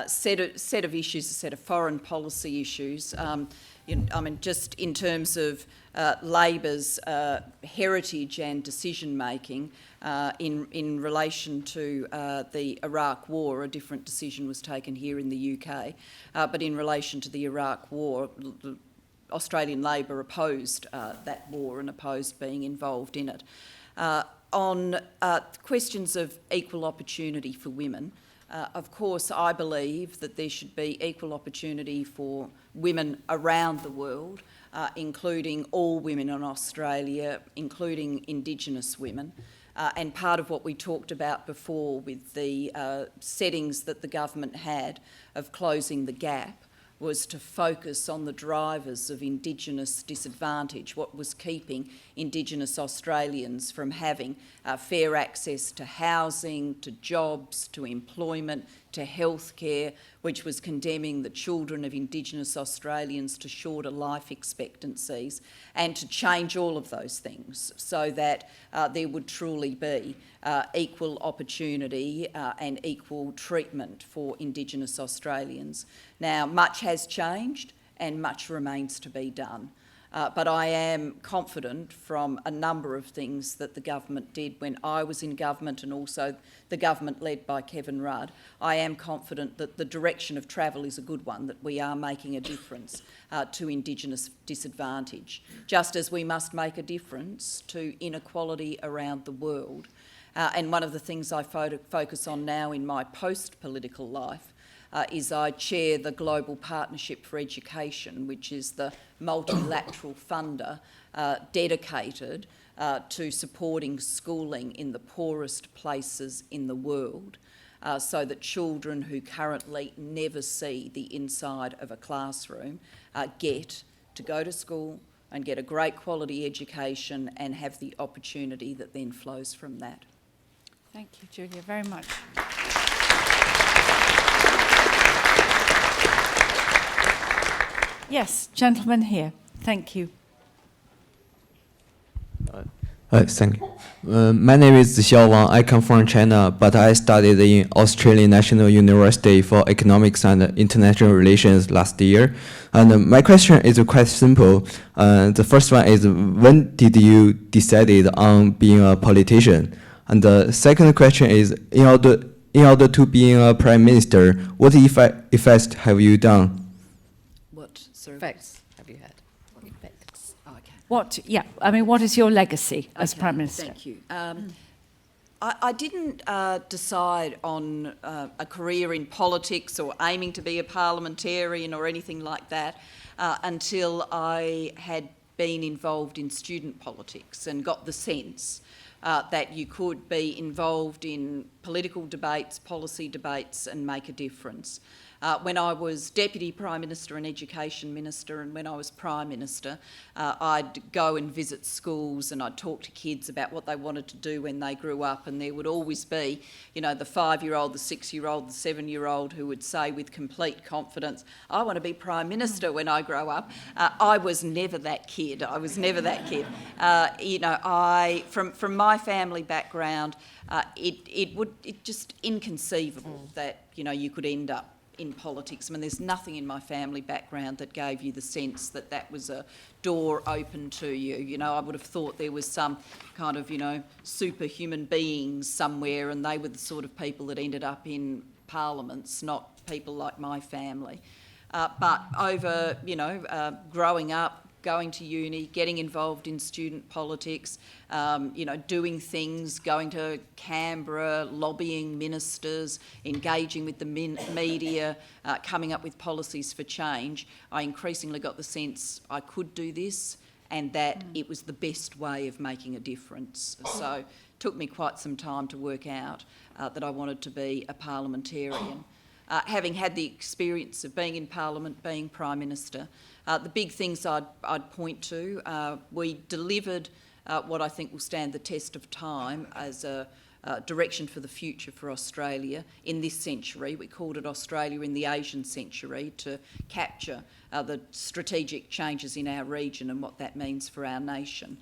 set of issues, a set of foreign policy issues. Just in terms of Labor's heritage and decision making in relation to the Iraq War, a different decision was taken here in the UK. But in relation to the Iraq War, Australian Labor opposed that war and opposed being involved in it. On questions of equal opportunity for women, of course I believe that there should be equal opportunity for women around the world, including all women in Australia, including Indigenous women. And part of what we talked about before with the settings that the government had of closing the gap was to focus on the drivers of Indigenous disadvantage, what was keeping Indigenous Australians from having fair access to housing, to jobs, to employment, to healthcare, which was condemning the children of Indigenous Australians to shorter life expectancies, and to change all of those things so that there would truly be equal opportunity and equal treatment for Indigenous Australians. Now, much has changed and much remains to be done. But I am confident from a number of things that the government did when I was in government, and also the government led by Kevin Rudd. I am confident that the direction of travel is a good one, that we are making a difference to Indigenous disadvantage, just as we must make a difference to inequality around the world. And one of the things I focus on now in my post-political life is I chair the Global Partnership for Education, which is the multilateral funder dedicated to supporting schooling in the poorest places in the world, so that children who currently never see the inside of a classroom get to go to school and get a great quality education and have the opportunity that then flows from that. Thank you, Julia, very much. Yes, gentleman here. Thank you. Thank you. My name is Xiao Wang. I come from China, but I studied in Australian National University for Economics and International Relations last year. And my question is quite simple. The first one is, when did you decide on being a politician? And the second question is, in order to be a prime minister, what effects have you done? Effects have you had? What effects? Okay. What is your legacy as Prime Minister? Thank you. I didn't decide on a career in politics or aiming to be a parliamentarian or anything like that until I had been involved in student politics and got the sense that you could be involved in political debates, policy debates, and make a difference. When I was Deputy Prime Minister and Education Minister, and when I was Prime Minister, I'd go and visit schools and I'd talk to kids about what they wanted to do when they grew up, and there would always be, the 5-year-old, the 6-year-old, the 7-year-old who would say with complete confidence, I want to be Prime Minister when I grow up. I was never that kid. From my family background, it just inconceivable that, you could end up in politics. I mean, there's nothing in my family background that gave you the sense that that was a door open to you. I would have thought there was some kind of, superhuman beings somewhere, and they were the sort of people that ended up in parliaments, not people like my family. But over, growing up, going to uni, getting involved in student politics, doing things, going to Canberra, lobbying ministers, engaging with the media, coming up with policies for change, I increasingly got the sense I could do this and that it was the best way of making a difference. So it took me quite some time to work out that I wanted to be a parliamentarian. Having had the experience of being in Parliament, being Prime Minister, the big things I'd point to, we delivered what I think will stand the test of time as a direction for the future for Australia in this century. We called it Australia in the Asian century to capture the strategic changes in our region and what that means for our nation.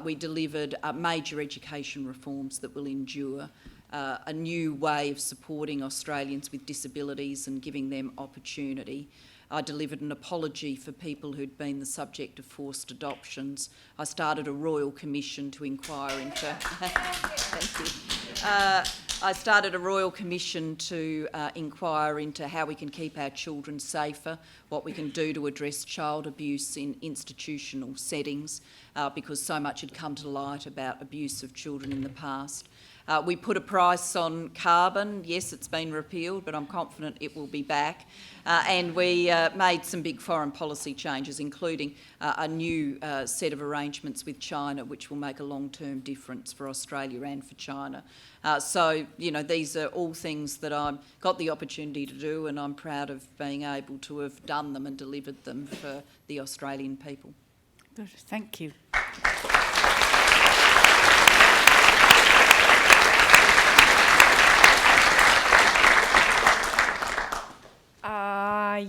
We delivered major education reforms that will endure, a new way of supporting Australians with disabilities and giving them opportunity. I delivered an apology for people who'd been the subject of forced adoptions. I started a royal commission to inquire into... Thank you. I started a royal commission to inquire into how we can keep our children safer, what we can do to address child abuse in institutional settings, because so much had come to light about abuse of children in the past. We put a price on carbon. Yes, it's been repealed, but I'm confident it will be back. And we made some big foreign policy changes, including a new set of arrangements with China, which will make a long-term difference for Australia and for China. So, you know, these are all things that I've got the opportunity to do, and I'm proud of being able to have done them and delivered them for the Australian people. Good, thank you.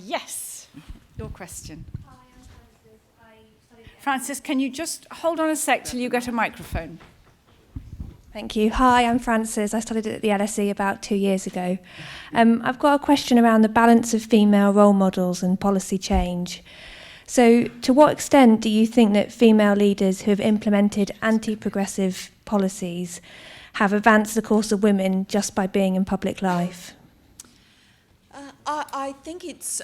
Yes, your question. Hi, I'm Frances. I studied Frances, can you just hold on a sec till you get a microphone? Thank you. Hi, I'm Frances. I studied at the LSE about 2 years ago. I've got a question around the balance of female role models and policy change. So, to what extent do you think that female leaders who have implemented anti-progressive policies have advanced the cause of women just by being in public life? I think it's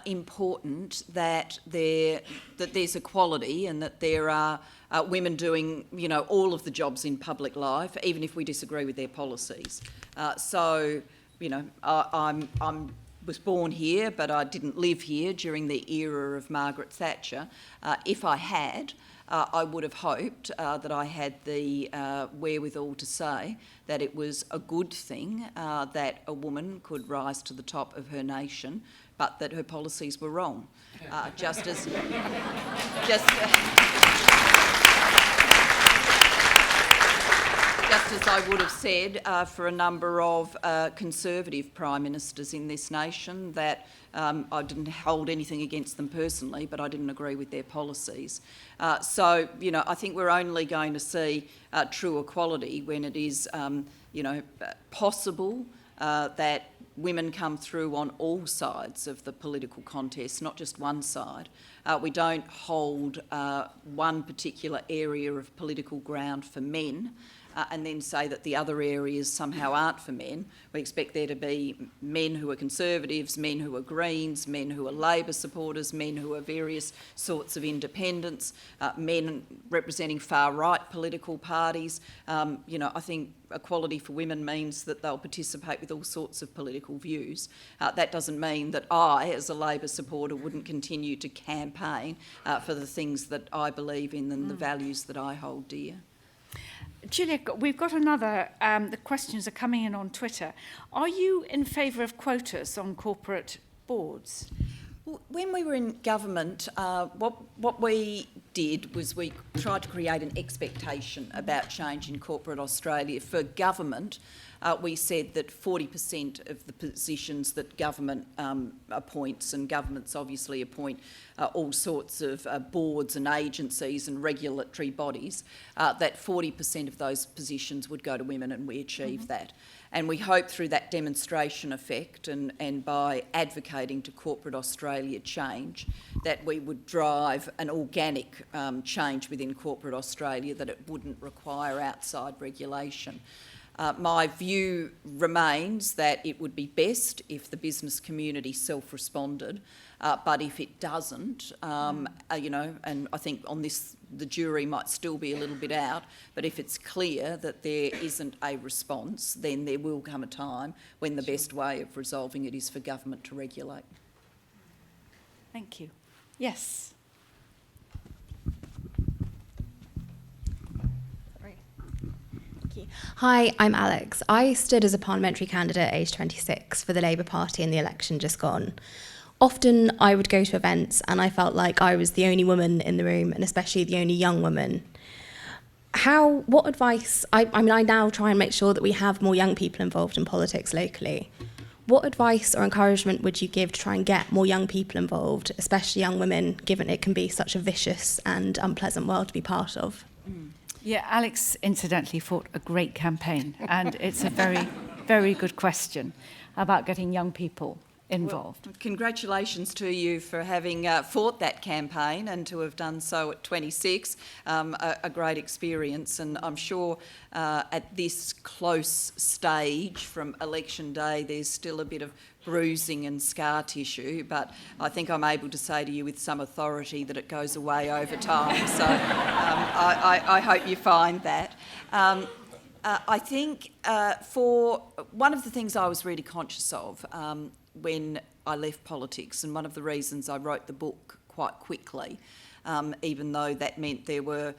important that there's equality and that there are women doing, you know, all of the jobs in public life, even if we disagree with their policies. So, you know, I was born here, but I didn't live here during the era of Margaret Thatcher. If I had, I would have hoped that I had the wherewithal to say that it was a good thing that a woman could rise to the top of her nation, but that her policies were wrong. Just as I would have said for a number of Conservative Prime Ministers in this nation that I didn't hold anything against them personally, but I didn't agree with their policies. So, you know, I think we're only going to see true equality when it is, you know, possible that women come through on all sides of the political contest, not just one side. We don't hold one particular area of political ground for men and then say that the other areas somehow aren't for men. We expect there to be men who are Conservatives, men who are Greens, men who are Labor supporters, men who are various sorts of independents, men representing far-right political parties. You know, I think equality for women means that they'll participate with all sorts of political views. That doesn't mean that I, as a Labor supporter, wouldn't continue to campaign for the things that I believe in and the values that I hold dear. Julia, we've got another, the questions are coming in on Twitter. Are you in favour of quotas on corporate boards? Well, when we were in government, what we did was we tried to create an expectation about change in corporate Australia. For government, we said that 40% of the positions that government appoints, and governments obviously appoint all sorts of boards and agencies and regulatory bodies, that 40% of those positions would go to women, and we achieved that. And we hope through that demonstration effect and by advocating to corporate Australia change, that we would drive an organic change within corporate Australia, that it wouldn't require outside regulation. My view remains that it would be best if the business community self-responded, but if it doesn't, you know, and I think on this the jury might still be a little bit out, but if it's clear that there isn't a response, then there will come a time when the best way of resolving it is for government to regulate. Thank you. Yes. Hi, I'm Alex. I stood as a parliamentary candidate aged 26 for the Labour Party in the election just gone. Often I would go to events and I felt like I was the only woman in the room, and especially the only young woman. What advice, I now try and make sure that we have more young people involved in politics locally. What advice or encouragement would you give to try and get more young people involved, especially young women, given it can be such a vicious and unpleasant world to be part of? Yeah, Alex incidentally fought a great campaign, and it's a very, very good question about getting young people involved. Well, congratulations to you for having fought that campaign and to have done so at 26. A great experience, and I'm sure at this close stage from election day there's still a bit of bruising and scar tissue, but I think I'm able to say to you with some authority that it goes away over time. So I hope you find that. I think for one of the things I was really conscious of when I left politics, and one of the reasons I wrote the book quite quickly, even though that meant there were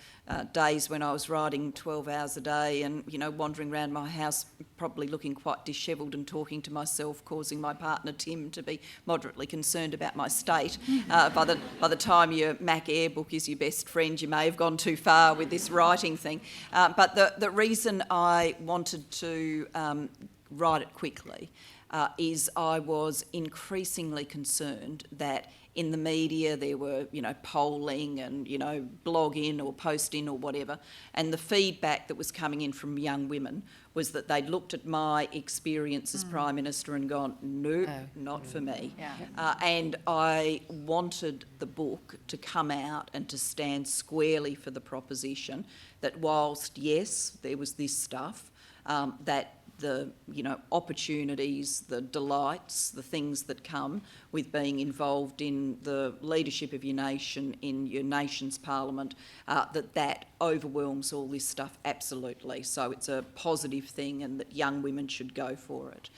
days when I was writing 12 hours a day and, you know, wandering around my house probably looking quite dishevelled and talking to myself, causing my partner Tim to be moderately concerned about my state. By the time your Mac Air book is your best friend, you may have gone too far with this writing thing. But the reason I wanted to write it quickly is I was increasingly concerned that in the media there were, you know, polling and, you know, blog in or post in or whatever, and the feedback that was coming in from young women was that they'd looked at my experience as Prime Minister and gone, nope, not for me. Yeah. And I wanted the book to come out and to stand squarely for the proposition that whilst, yes, there was this stuff, that the, you know, opportunities, the delights, the things that come with being involved in the leadership of your nation, in your nation's parliament, that overwhelms all this stuff absolutely. So it's a positive thing and that young women should go for it.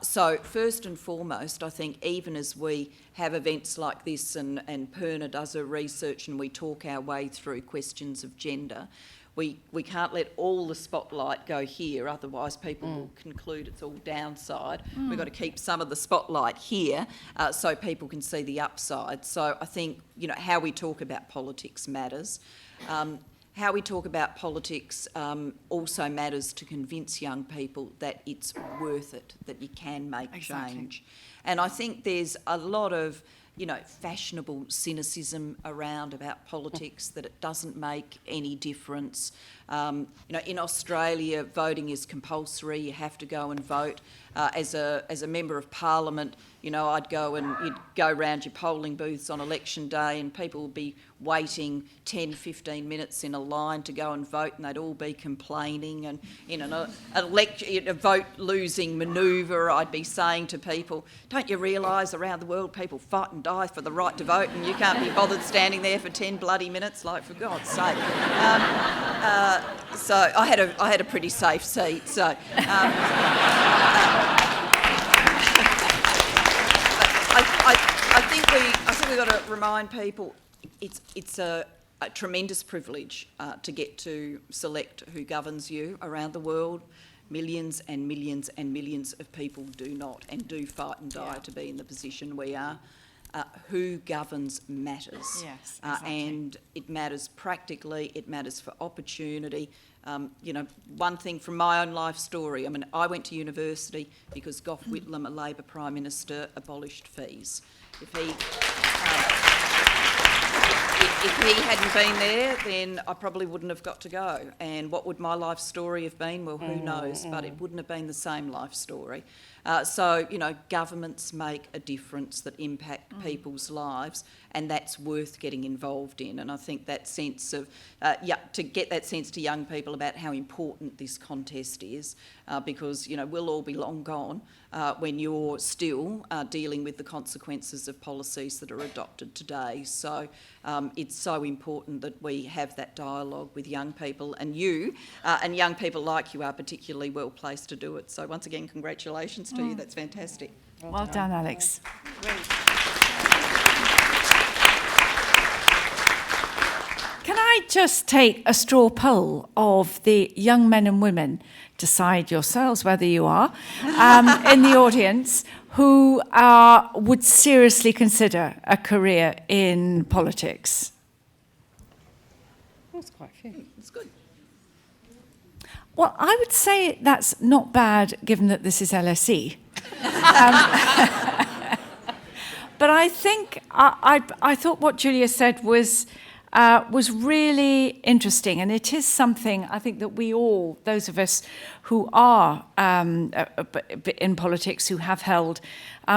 So first and foremost, I think even as we have events like this and Purna does her research and we talk our way through questions of gender, we can't let all the spotlight go here, otherwise people will conclude it's all downside. We've got to keep some of the spotlight here so people can see the upside. So I think, you know, how we talk about politics matters. How we talk about politics also matters to convince young people that it's worth it, that you can make change. And I think there's a lot of, you know, fashionable cynicism around about politics, that it doesn't make any difference. You know, in Australia, voting is compulsory. You have to go and vote. As a member of Parliament, you know, I'd go and you'd go around your polling booths on election day and people would be waiting 10, 15 minutes in a line to go and vote, and they'd all be complaining. And in a vote-losing manoeuvre, I'd be saying to people, don't you realise around the world people fight and die for the right to vote, and you can't be bothered standing there for 10 bloody minutes? Like, for God's sake. So I had a pretty safe seat. So I think we've got to remind people it's a tremendous privilege to get to select who governs you around the world. Millions and millions and millions of people do not and do fight and die to be in the position we are. Who governs matters. Yes, exactly. And it matters practically, it matters for opportunity. You know, one thing from my own life story, I mean, I went to university because Gough Whitlam, a Labor Prime Minister, abolished fees. If he hadn't been there, then I probably wouldn't have got to go. And what would my life story have been? Well, who knows? But it wouldn't have been the same life story. So, you know, governments make a difference that impact people's lives, and that's worth getting involved in. And I think that sense of, to get that sense to young people about how important this contest is, because, you know, we'll all be long gone when you're still dealing with the consequences of policies that are adopted today. So it's so important that we have that dialogue with young people, and you, and young people like you are particularly well placed to do it. So once again, congratulations to you. That's fantastic. Well done, Alex. Can I just take a straw poll of the young men and women, decide yourselves whether you are, in the audience, who would seriously consider a career in politics? That's quite a few. It's good. Well, I would say that's not bad, given that this is LSE. But I think I thought what Julia said was was really interesting, and it is something I think that we all, those of us who are in politics, who have held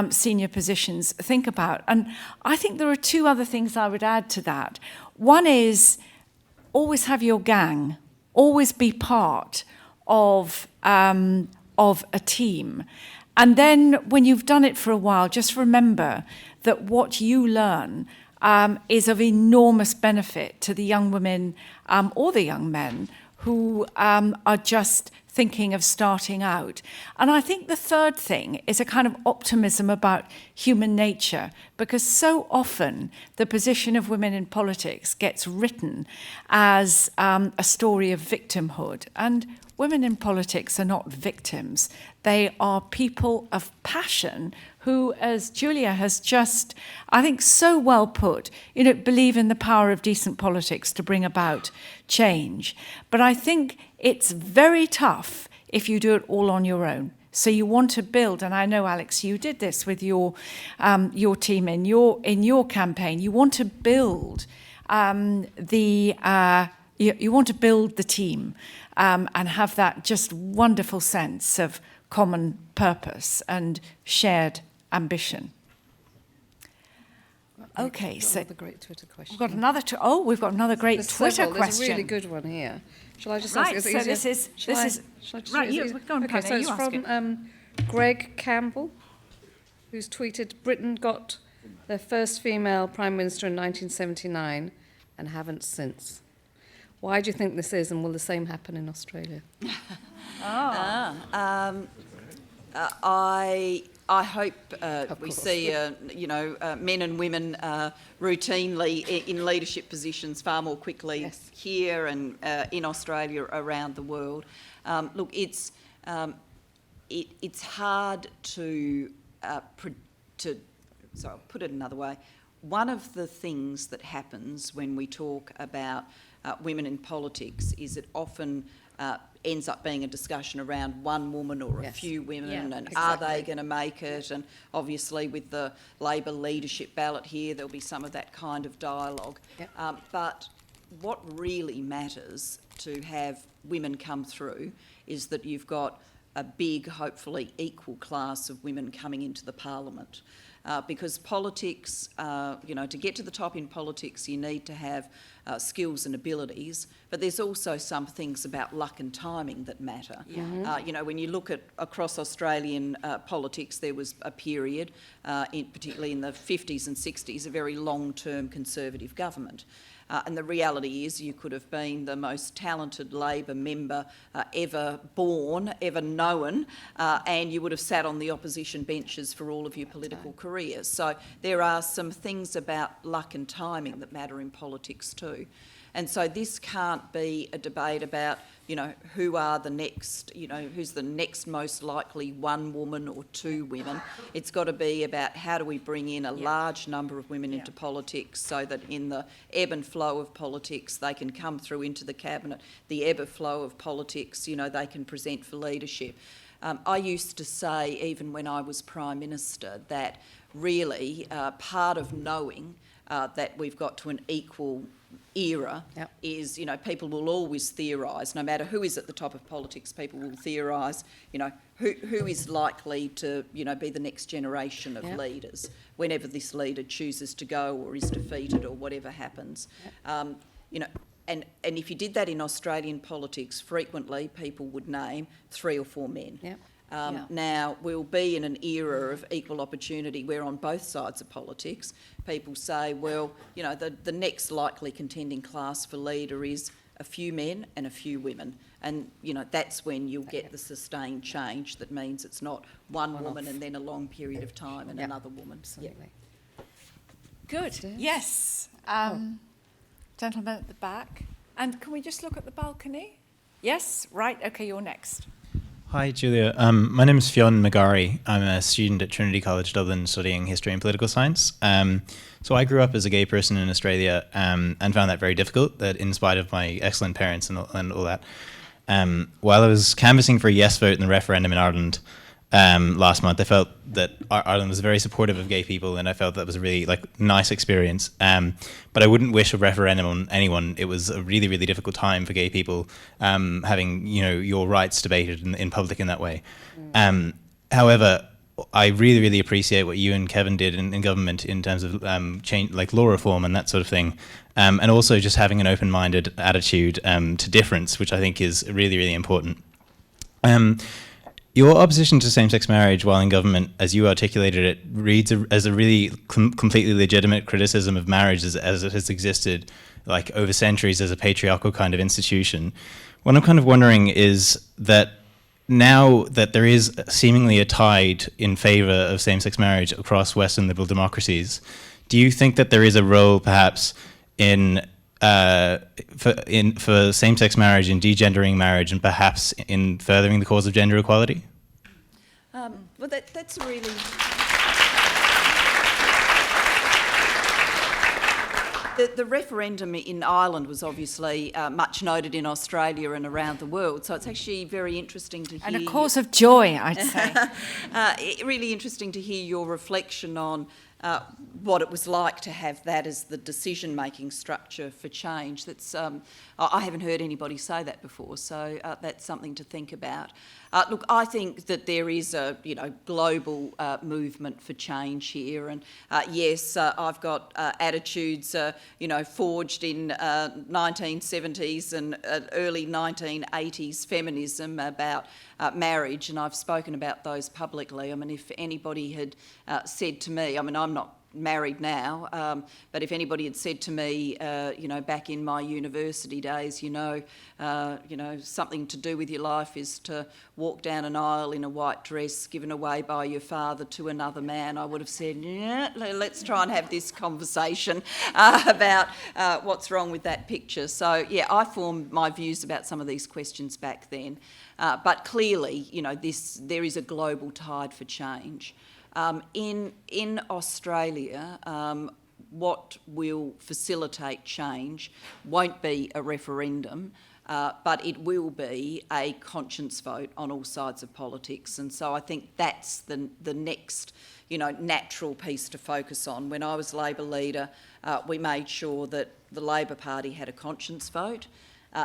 senior positions, think about. And I think there are two other things I would add to that. One is always have your gang, always be part of a team. And then when you've done it for a while, just remember that what you learn is of enormous benefit to the young women or the young men who are just thinking of starting out. And I think the third thing is a kind of optimism about human nature, because so often the position of women in politics gets written as a story of victimhood. And women in politics are not victims. They are people of passion who, as Julia has just, I think, so well put, believe in the power of decent politics to bring about change. But I think it's very tough if you do it all on your own. So you want to build, and I know, Alex, you did this with your team in your campaign. You want to build you want to build the team and have that just wonderful sense of common purpose and shared ambition. Okay, so the great Twitter question. We've got another. We've got another great Twitter question. There's a really good one here. Shall I just ask? Right. So this is. Right. Go on, okay. So it's from Greg Campbell, who's tweeted: Britain got their first female prime minister in 1979, and haven't since. Why do you think this is, and will the same happen in Australia? I hope we see, men and women routinely in leadership positions far more quickly here and in Australia, around the world. Look, it's hard to so I'll put it another way. One of the things that happens when we talk about women in politics is it often ends up being a discussion around one woman or a few women, and are they going to make it? And obviously with the Labor leadership ballot here, there'll be some of that kind of dialogue. But what really matters to have women come through is that you've got a big, hopefully equal class of women coming into the parliament. Because politics, to get to the top in politics, you need to have skills and abilities, but there's also some things about luck and timing that matter. When you look at across Australian politics, there was a period, particularly in the 50s and 60s, a very long-term Conservative government. And the reality is you could have been the most talented Labor member ever born, ever known, and you would have sat on the opposition benches for all of your political careers. So there are some things about luck and timing that matter in politics too. And so this can't be a debate about, who are the next, who's the next most likely one woman or two women. It's got to be about how do we bring in a large number of women into politics so that in the ebb and flow of politics they can come through into the cabinet, the ebb and flow of politics, they can present for leadership. I used to say, even when I was Prime Minister, that really part of knowing that we've got to an equal era is, people will always theorise, no matter who is at the top of politics, people will theorise, who is likely to, be the next generation of leaders whenever this leader chooses to go or is defeated or whatever happens. And if you did that in Australian politics, frequently people would name 3 or 4 men. Now, we'll be in an era of equal opportunity where on both sides of politics, people say, well, the next likely contending class for leader is a few men and a few women. And, that's when you'll get the sustained change that means it's not one woman and then a long period of time and another woman. Absolutely. Good. Yes. Gentleman at the back. And can we just look at the balcony? Yes? Right. OK, you're next. Hi, Julia. My name is Fionn McGarry. I'm a student at Trinity College Dublin studying history and political science. So I grew up as a gay person in Australia and found that very difficult, that in spite of my excellent parents and all that. While I was canvassing for a yes vote in the referendum in Ireland last month, I felt that Ireland was very supportive of gay people, and I felt that was a really nice experience. But I wouldn't wish a referendum on anyone. It was a really, really difficult time for gay people, having your rights debated in public in that way. However, I really, really appreciate what you and Kevin did in government in terms of change, law reform and that sort of thing, and also just having an open-minded attitude to difference, which I think is really, really important. Your opposition to same-sex marriage while in government, as you articulated it, reads as a really completely legitimate criticism of marriage as it has existed over centuries as a patriarchal kind of institution. What I'm kind of wondering is that now that there is seemingly a tide in favour of same-sex marriage across Western liberal democracies, do you think that there is a role perhaps for same-sex marriage in degendering marriage and perhaps in furthering the cause of gender equality? Well, that's a really... The referendum in Ireland was obviously much noted in Australia and around the world, so it's actually very interesting to hear... And a cause of joy, I'd say. Really interesting to hear your reflection on what it was like to have that as the decision-making structure for change. That's I haven't heard anybody say that before, so that's something to think about. Look, I think that there is a global movement for change here, and yes, I've got attitudes forged in 1970s and early 1980s feminism about marriage, and I've spoken about those publicly. I mean, if anybody had said to me, I mean, I'm not married now, but if anybody had said to me, back in my university days, something to do with your life is to walk down an aisle in a white dress given away by your father to another man, I would have said, yeah, let's try and have this conversation about what's wrong with that picture. So, yeah, I formed my views about some of these questions back then. But clearly, there is a global tide for change. In Australia, what will facilitate change won't be a referendum, but it will be a conscience vote on all sides of politics. And so I think that's the next, natural piece to focus on. When I was Labor leader, we made sure that the Labor Party had a conscience vote.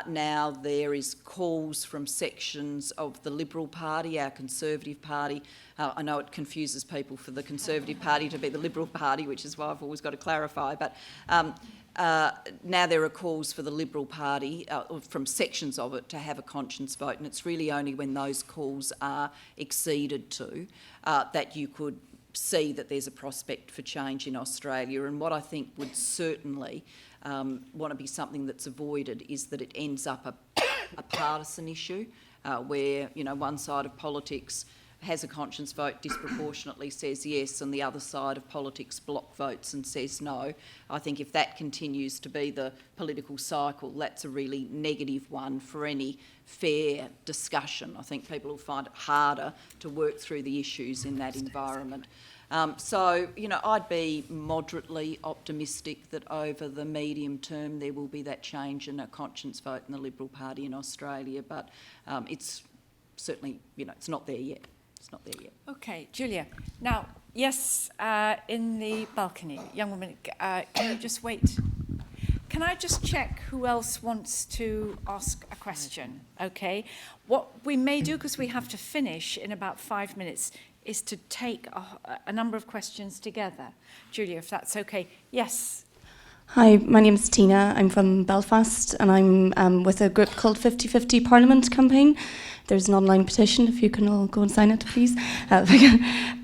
Now there is calls from sections of the Liberal Party, our Conservative Party. I know it confuses people for the Conservative Party to be the Liberal Party, which is why I've always got to clarify. But now there are calls for the Liberal Party, from sections of it, to have a conscience vote, and it's really only when those calls are acceded to that you could see that there's a prospect for change in Australia. And what I think would certainly want to be something that's avoided is that it ends up a partisan issue where, one side of politics has a conscience vote, disproportionately says yes, and the other side of politics block votes and says no. I think if that continues to be the political cycle, that's a really negative one for any fair discussion. I think people will find it harder to work through the issues in that environment. So, I'd be moderately optimistic that over the medium term there will be that change and a conscience vote in the Liberal Party in Australia, but it's certainly, it's not there yet. It's not there yet. Okay, Julia. Now, yes, in the balcony, young woman, can you just wait? Can I just check who else wants to ask a question? Okay. What we may do, because we have to finish in about 5 minutes, is to take a number of questions together. Julia, if that's okay. Yes. Hi, my name is Tina. I'm from Belfast, and I'm with a group called 50/50 Parliament Campaign. There's an online petition, if you can all go and sign it, please.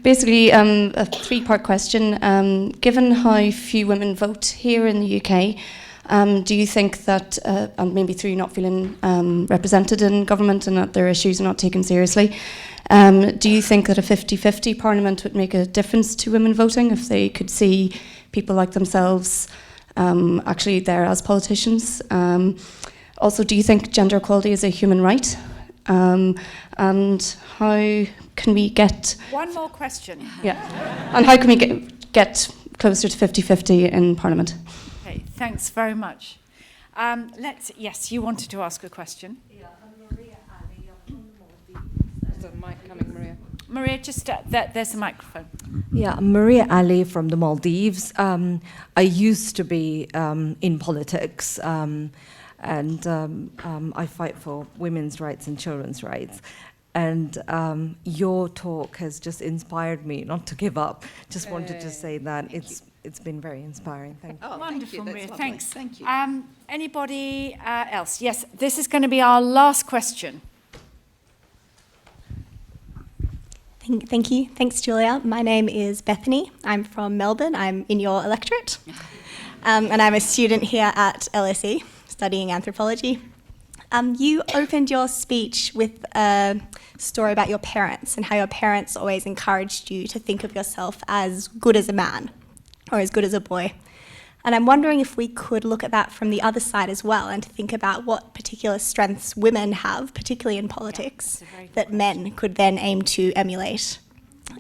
Basically, a three-part question. Given how few women vote here in the UK, do you think that, and maybe through not feeling represented in government and that their issues are not taken seriously, do you think that a 50/50 Parliament would make a difference to women voting if they could see people like themselves actually there as politicians? Also, do you think gender equality is a human right? And how can we get... One more question. Yeah. And how can we get closer to 50/50 in Parliament? Okay, thanks very much. Yes, you wanted to ask a question. Yeah, I'm Maria Ali. I'm from the Maldives. There's a mic coming, Maria. Maria, just there's a microphone. Yeah, Maria Ali from the Maldives. I used to be in politics, and I fight for women's rights and children's rights. And your talk has just inspired me not to give up. Just wanted to say that it's been very inspiring. Thank you. Oh, wonderful, Maria. Thanks. Thank you. Anybody else? Yes, this is going to be our last question. Thank you. Thanks, Julia. My name is Bethany. I'm from Melbourne. I'm in your electorate. And I'm a student here at LSE, studying anthropology. You opened your speech with a story about your parents and how your parents always encouraged you to think of yourself as good as a man or as good as a boy. And I'm wondering if we could look at that from the other side as well and to think about what particular strengths women have, particularly in politics, that men could then aim to emulate.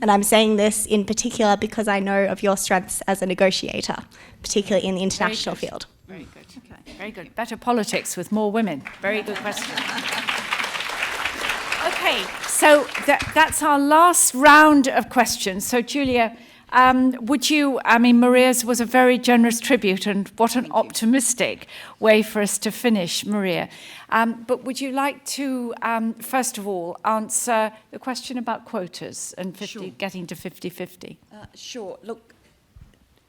And I'm saying this in particular because I know of your strengths as a negotiator, particularly in the international field. Very good. Okay. Very good. Better politics with more women. Very good question. Okay, so that's our last round of questions. So, Julia, would you, Maria's was a very generous tribute, and what an optimistic way for us to finish, Maria. But would you like to, first of all, answer the question about quotas and getting to 50-50? Sure. Look,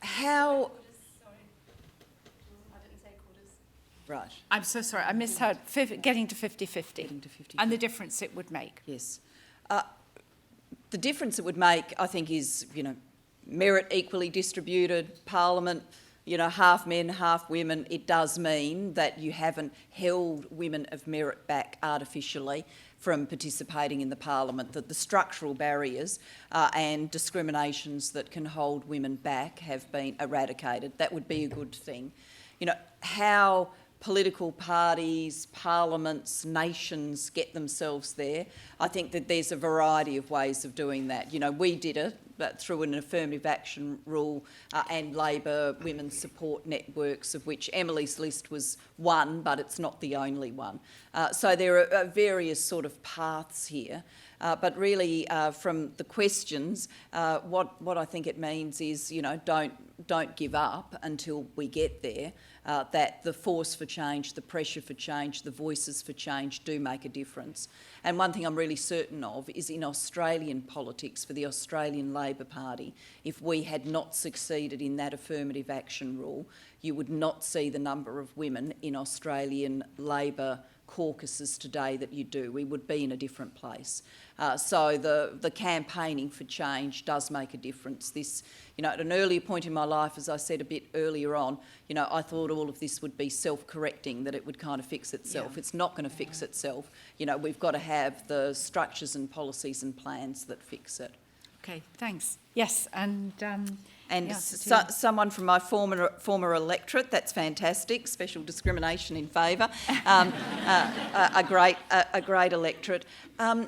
how... Right. I'm so sorry, I misheard. Getting to 50-50 and the difference it would make. Yes. The difference it would make, I think, is, merit equally distributed, Parliament, half men, half women. It does mean that you haven't held women of merit back artificially from participating in the Parliament, that the structural barriers and discriminations that can hold women back have been eradicated. That would be a good thing. How political parties, parliaments, nations get themselves there, I think that there's a variety of ways of doing that. We did it through an affirmative action rule and Labor women's support networks, of which Emily's List was one, but it's not the only one. So there are various sort of paths here. But really, from the questions, what I think it means is, don't give up until we get there. That the force for change, the pressure for change, the voices for change do make a difference. And one thing I'm really certain of is in Australian politics for the Australian Labor Party, if we had not succeeded in that affirmative action rule, you would not see the number of women in Australian Labor caucuses today that you do. We would be in a different place. So the campaigning for change does make a difference. This, at an earlier point in my life, as I said a bit earlier on, I thought all of this would be self-correcting, that it would kind of fix itself. Yeah. It's not going to fix itself. We've got to have the structures and policies and plans that fix it. Okay, thanks. Yes, and someone from my former electorate, that's fantastic, special discrimination in favour, a great electorate. I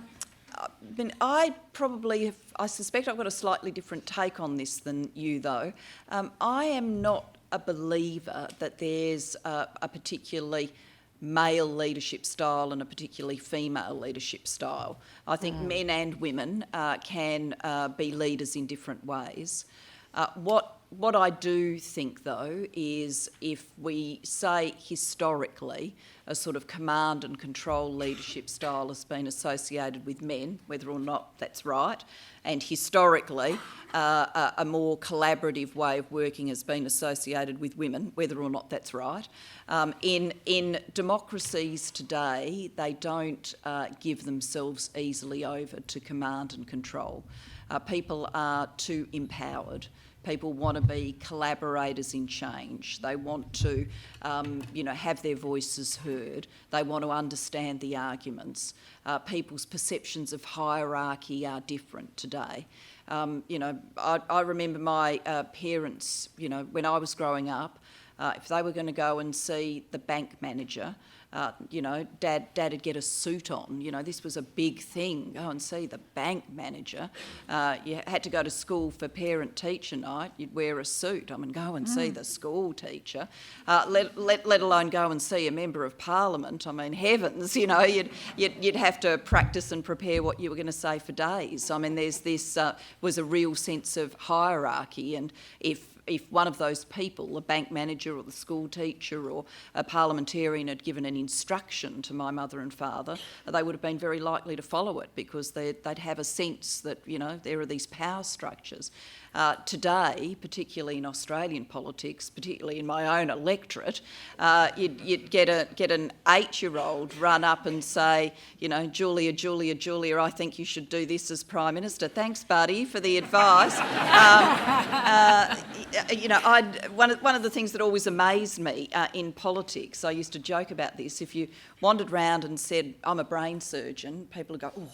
suspect I've got a slightly different take on this than you, though. I am not a believer that there's a particularly male leadership style and a particularly female leadership style. I think men and women can be leaders in different ways. What I do think, though, is if we say historically a sort of command and control leadership style has been associated with men, whether or not that's right, and historically a more collaborative way of working has been associated with women, whether or not that's right. In democracies today, they don't give themselves easily over to command and control. People are too empowered. People want to be collaborators in change. They want to, have their voices heard. They want to understand the arguments. People's perceptions of hierarchy are different today. I remember my parents, when I was growing up, if they were going to go and see the bank manager, you know, Dad'd get a suit on. You know, this was a big thing. Go and see the bank manager. You had to go to school for parent-teacher night. You'd wear a suit. I mean, go and see the school teacher. Let alone go and see a member of Parliament. I mean, heavens, you know, you'd have to practice and prepare what you were going to say for days. I mean, there's this was a real sense of hierarchy, and if one of those people, a bank manager or the school teacher or a parliamentarian, had given an instruction to my mother and father, they would have been very likely to follow it, because they'd have a sense that, you know, there are these power structures. Today, particularly in Australian politics, particularly in my own electorate, you'd get an 8-year-old run up and say, you know, Julia, I think you should do this as Prime Minister. Thanks, buddy, for the advice. You know, one of the things that always amazed me in politics, I used to joke about this, if you wandered round and said, I'm a brain surgeon, people would go, oh,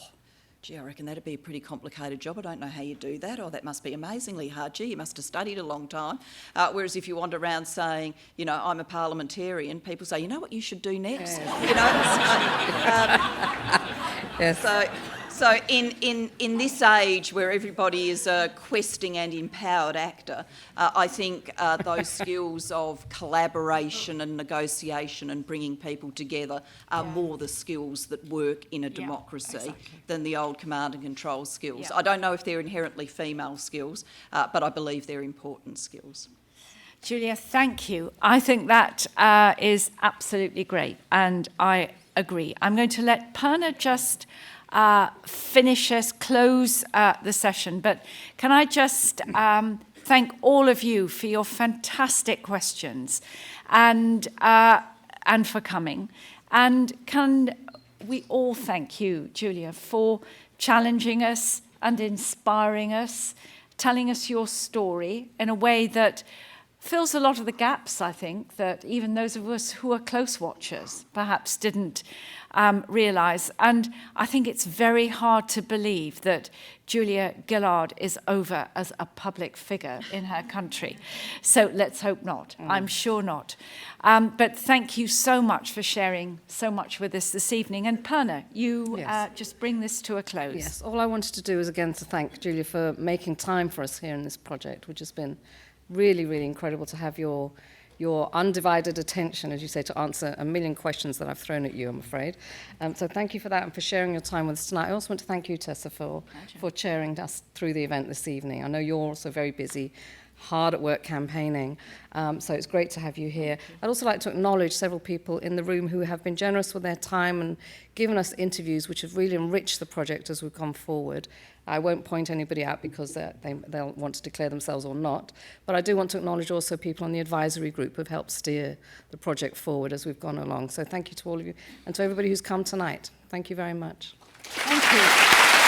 gee, I reckon that'd be a pretty complicated job. I don't know how you do that. Oh, that must be amazingly hard. Gee, you must have studied a long time. Whereas if you wander around saying, you know, I'm a parliamentarian, people say, you know what you should do next? You know? Yes. So in this age where everybody is a questing and empowered actor, I think those skills of collaboration and negotiation and bringing people together are more the skills that work in a democracy than the old command and control skills. I don't know if they're inherently female skills, but I believe they're important skills. Julia, thank you. I think that is absolutely great, and I agree. I'm going to let Purna just finish us, close the session. But can I just thank all of you for your fantastic questions and for coming. And can we all thank you, Julia, for challenging us and inspiring us, telling us your story in a way that fills a lot of the gaps, I think, that even those of us who are close watchers perhaps didn't realise. And I think it's very hard to believe that Julia Gillard is over as a public figure in her country. So let's hope not. I'm sure not. But thank you so much for sharing so much with us this evening. And Purna, you just bring this to a close. Yes, all I wanted to do is again to thank Julia for making time for us here in this project, which has been really, really incredible to have your undivided attention, as you say, to answer a million questions that I've thrown at you, I'm afraid. So thank you for that and for sharing your time with us tonight. I also want to thank you, Tessa, for chairing us through the event this evening. I know you're also very busy, hard at work campaigning, so it's great to have you here. I'd also like to acknowledge several people in the room who have been generous with their time and given us interviews which have really enriched the project as we've gone forward. I won't point anybody out because they'll want to declare themselves or not, but I do want to acknowledge also people on the advisory group who've helped steer the project forward as we've gone along. So thank you to all of you and to everybody who's come tonight. Thank you very much. Thank you.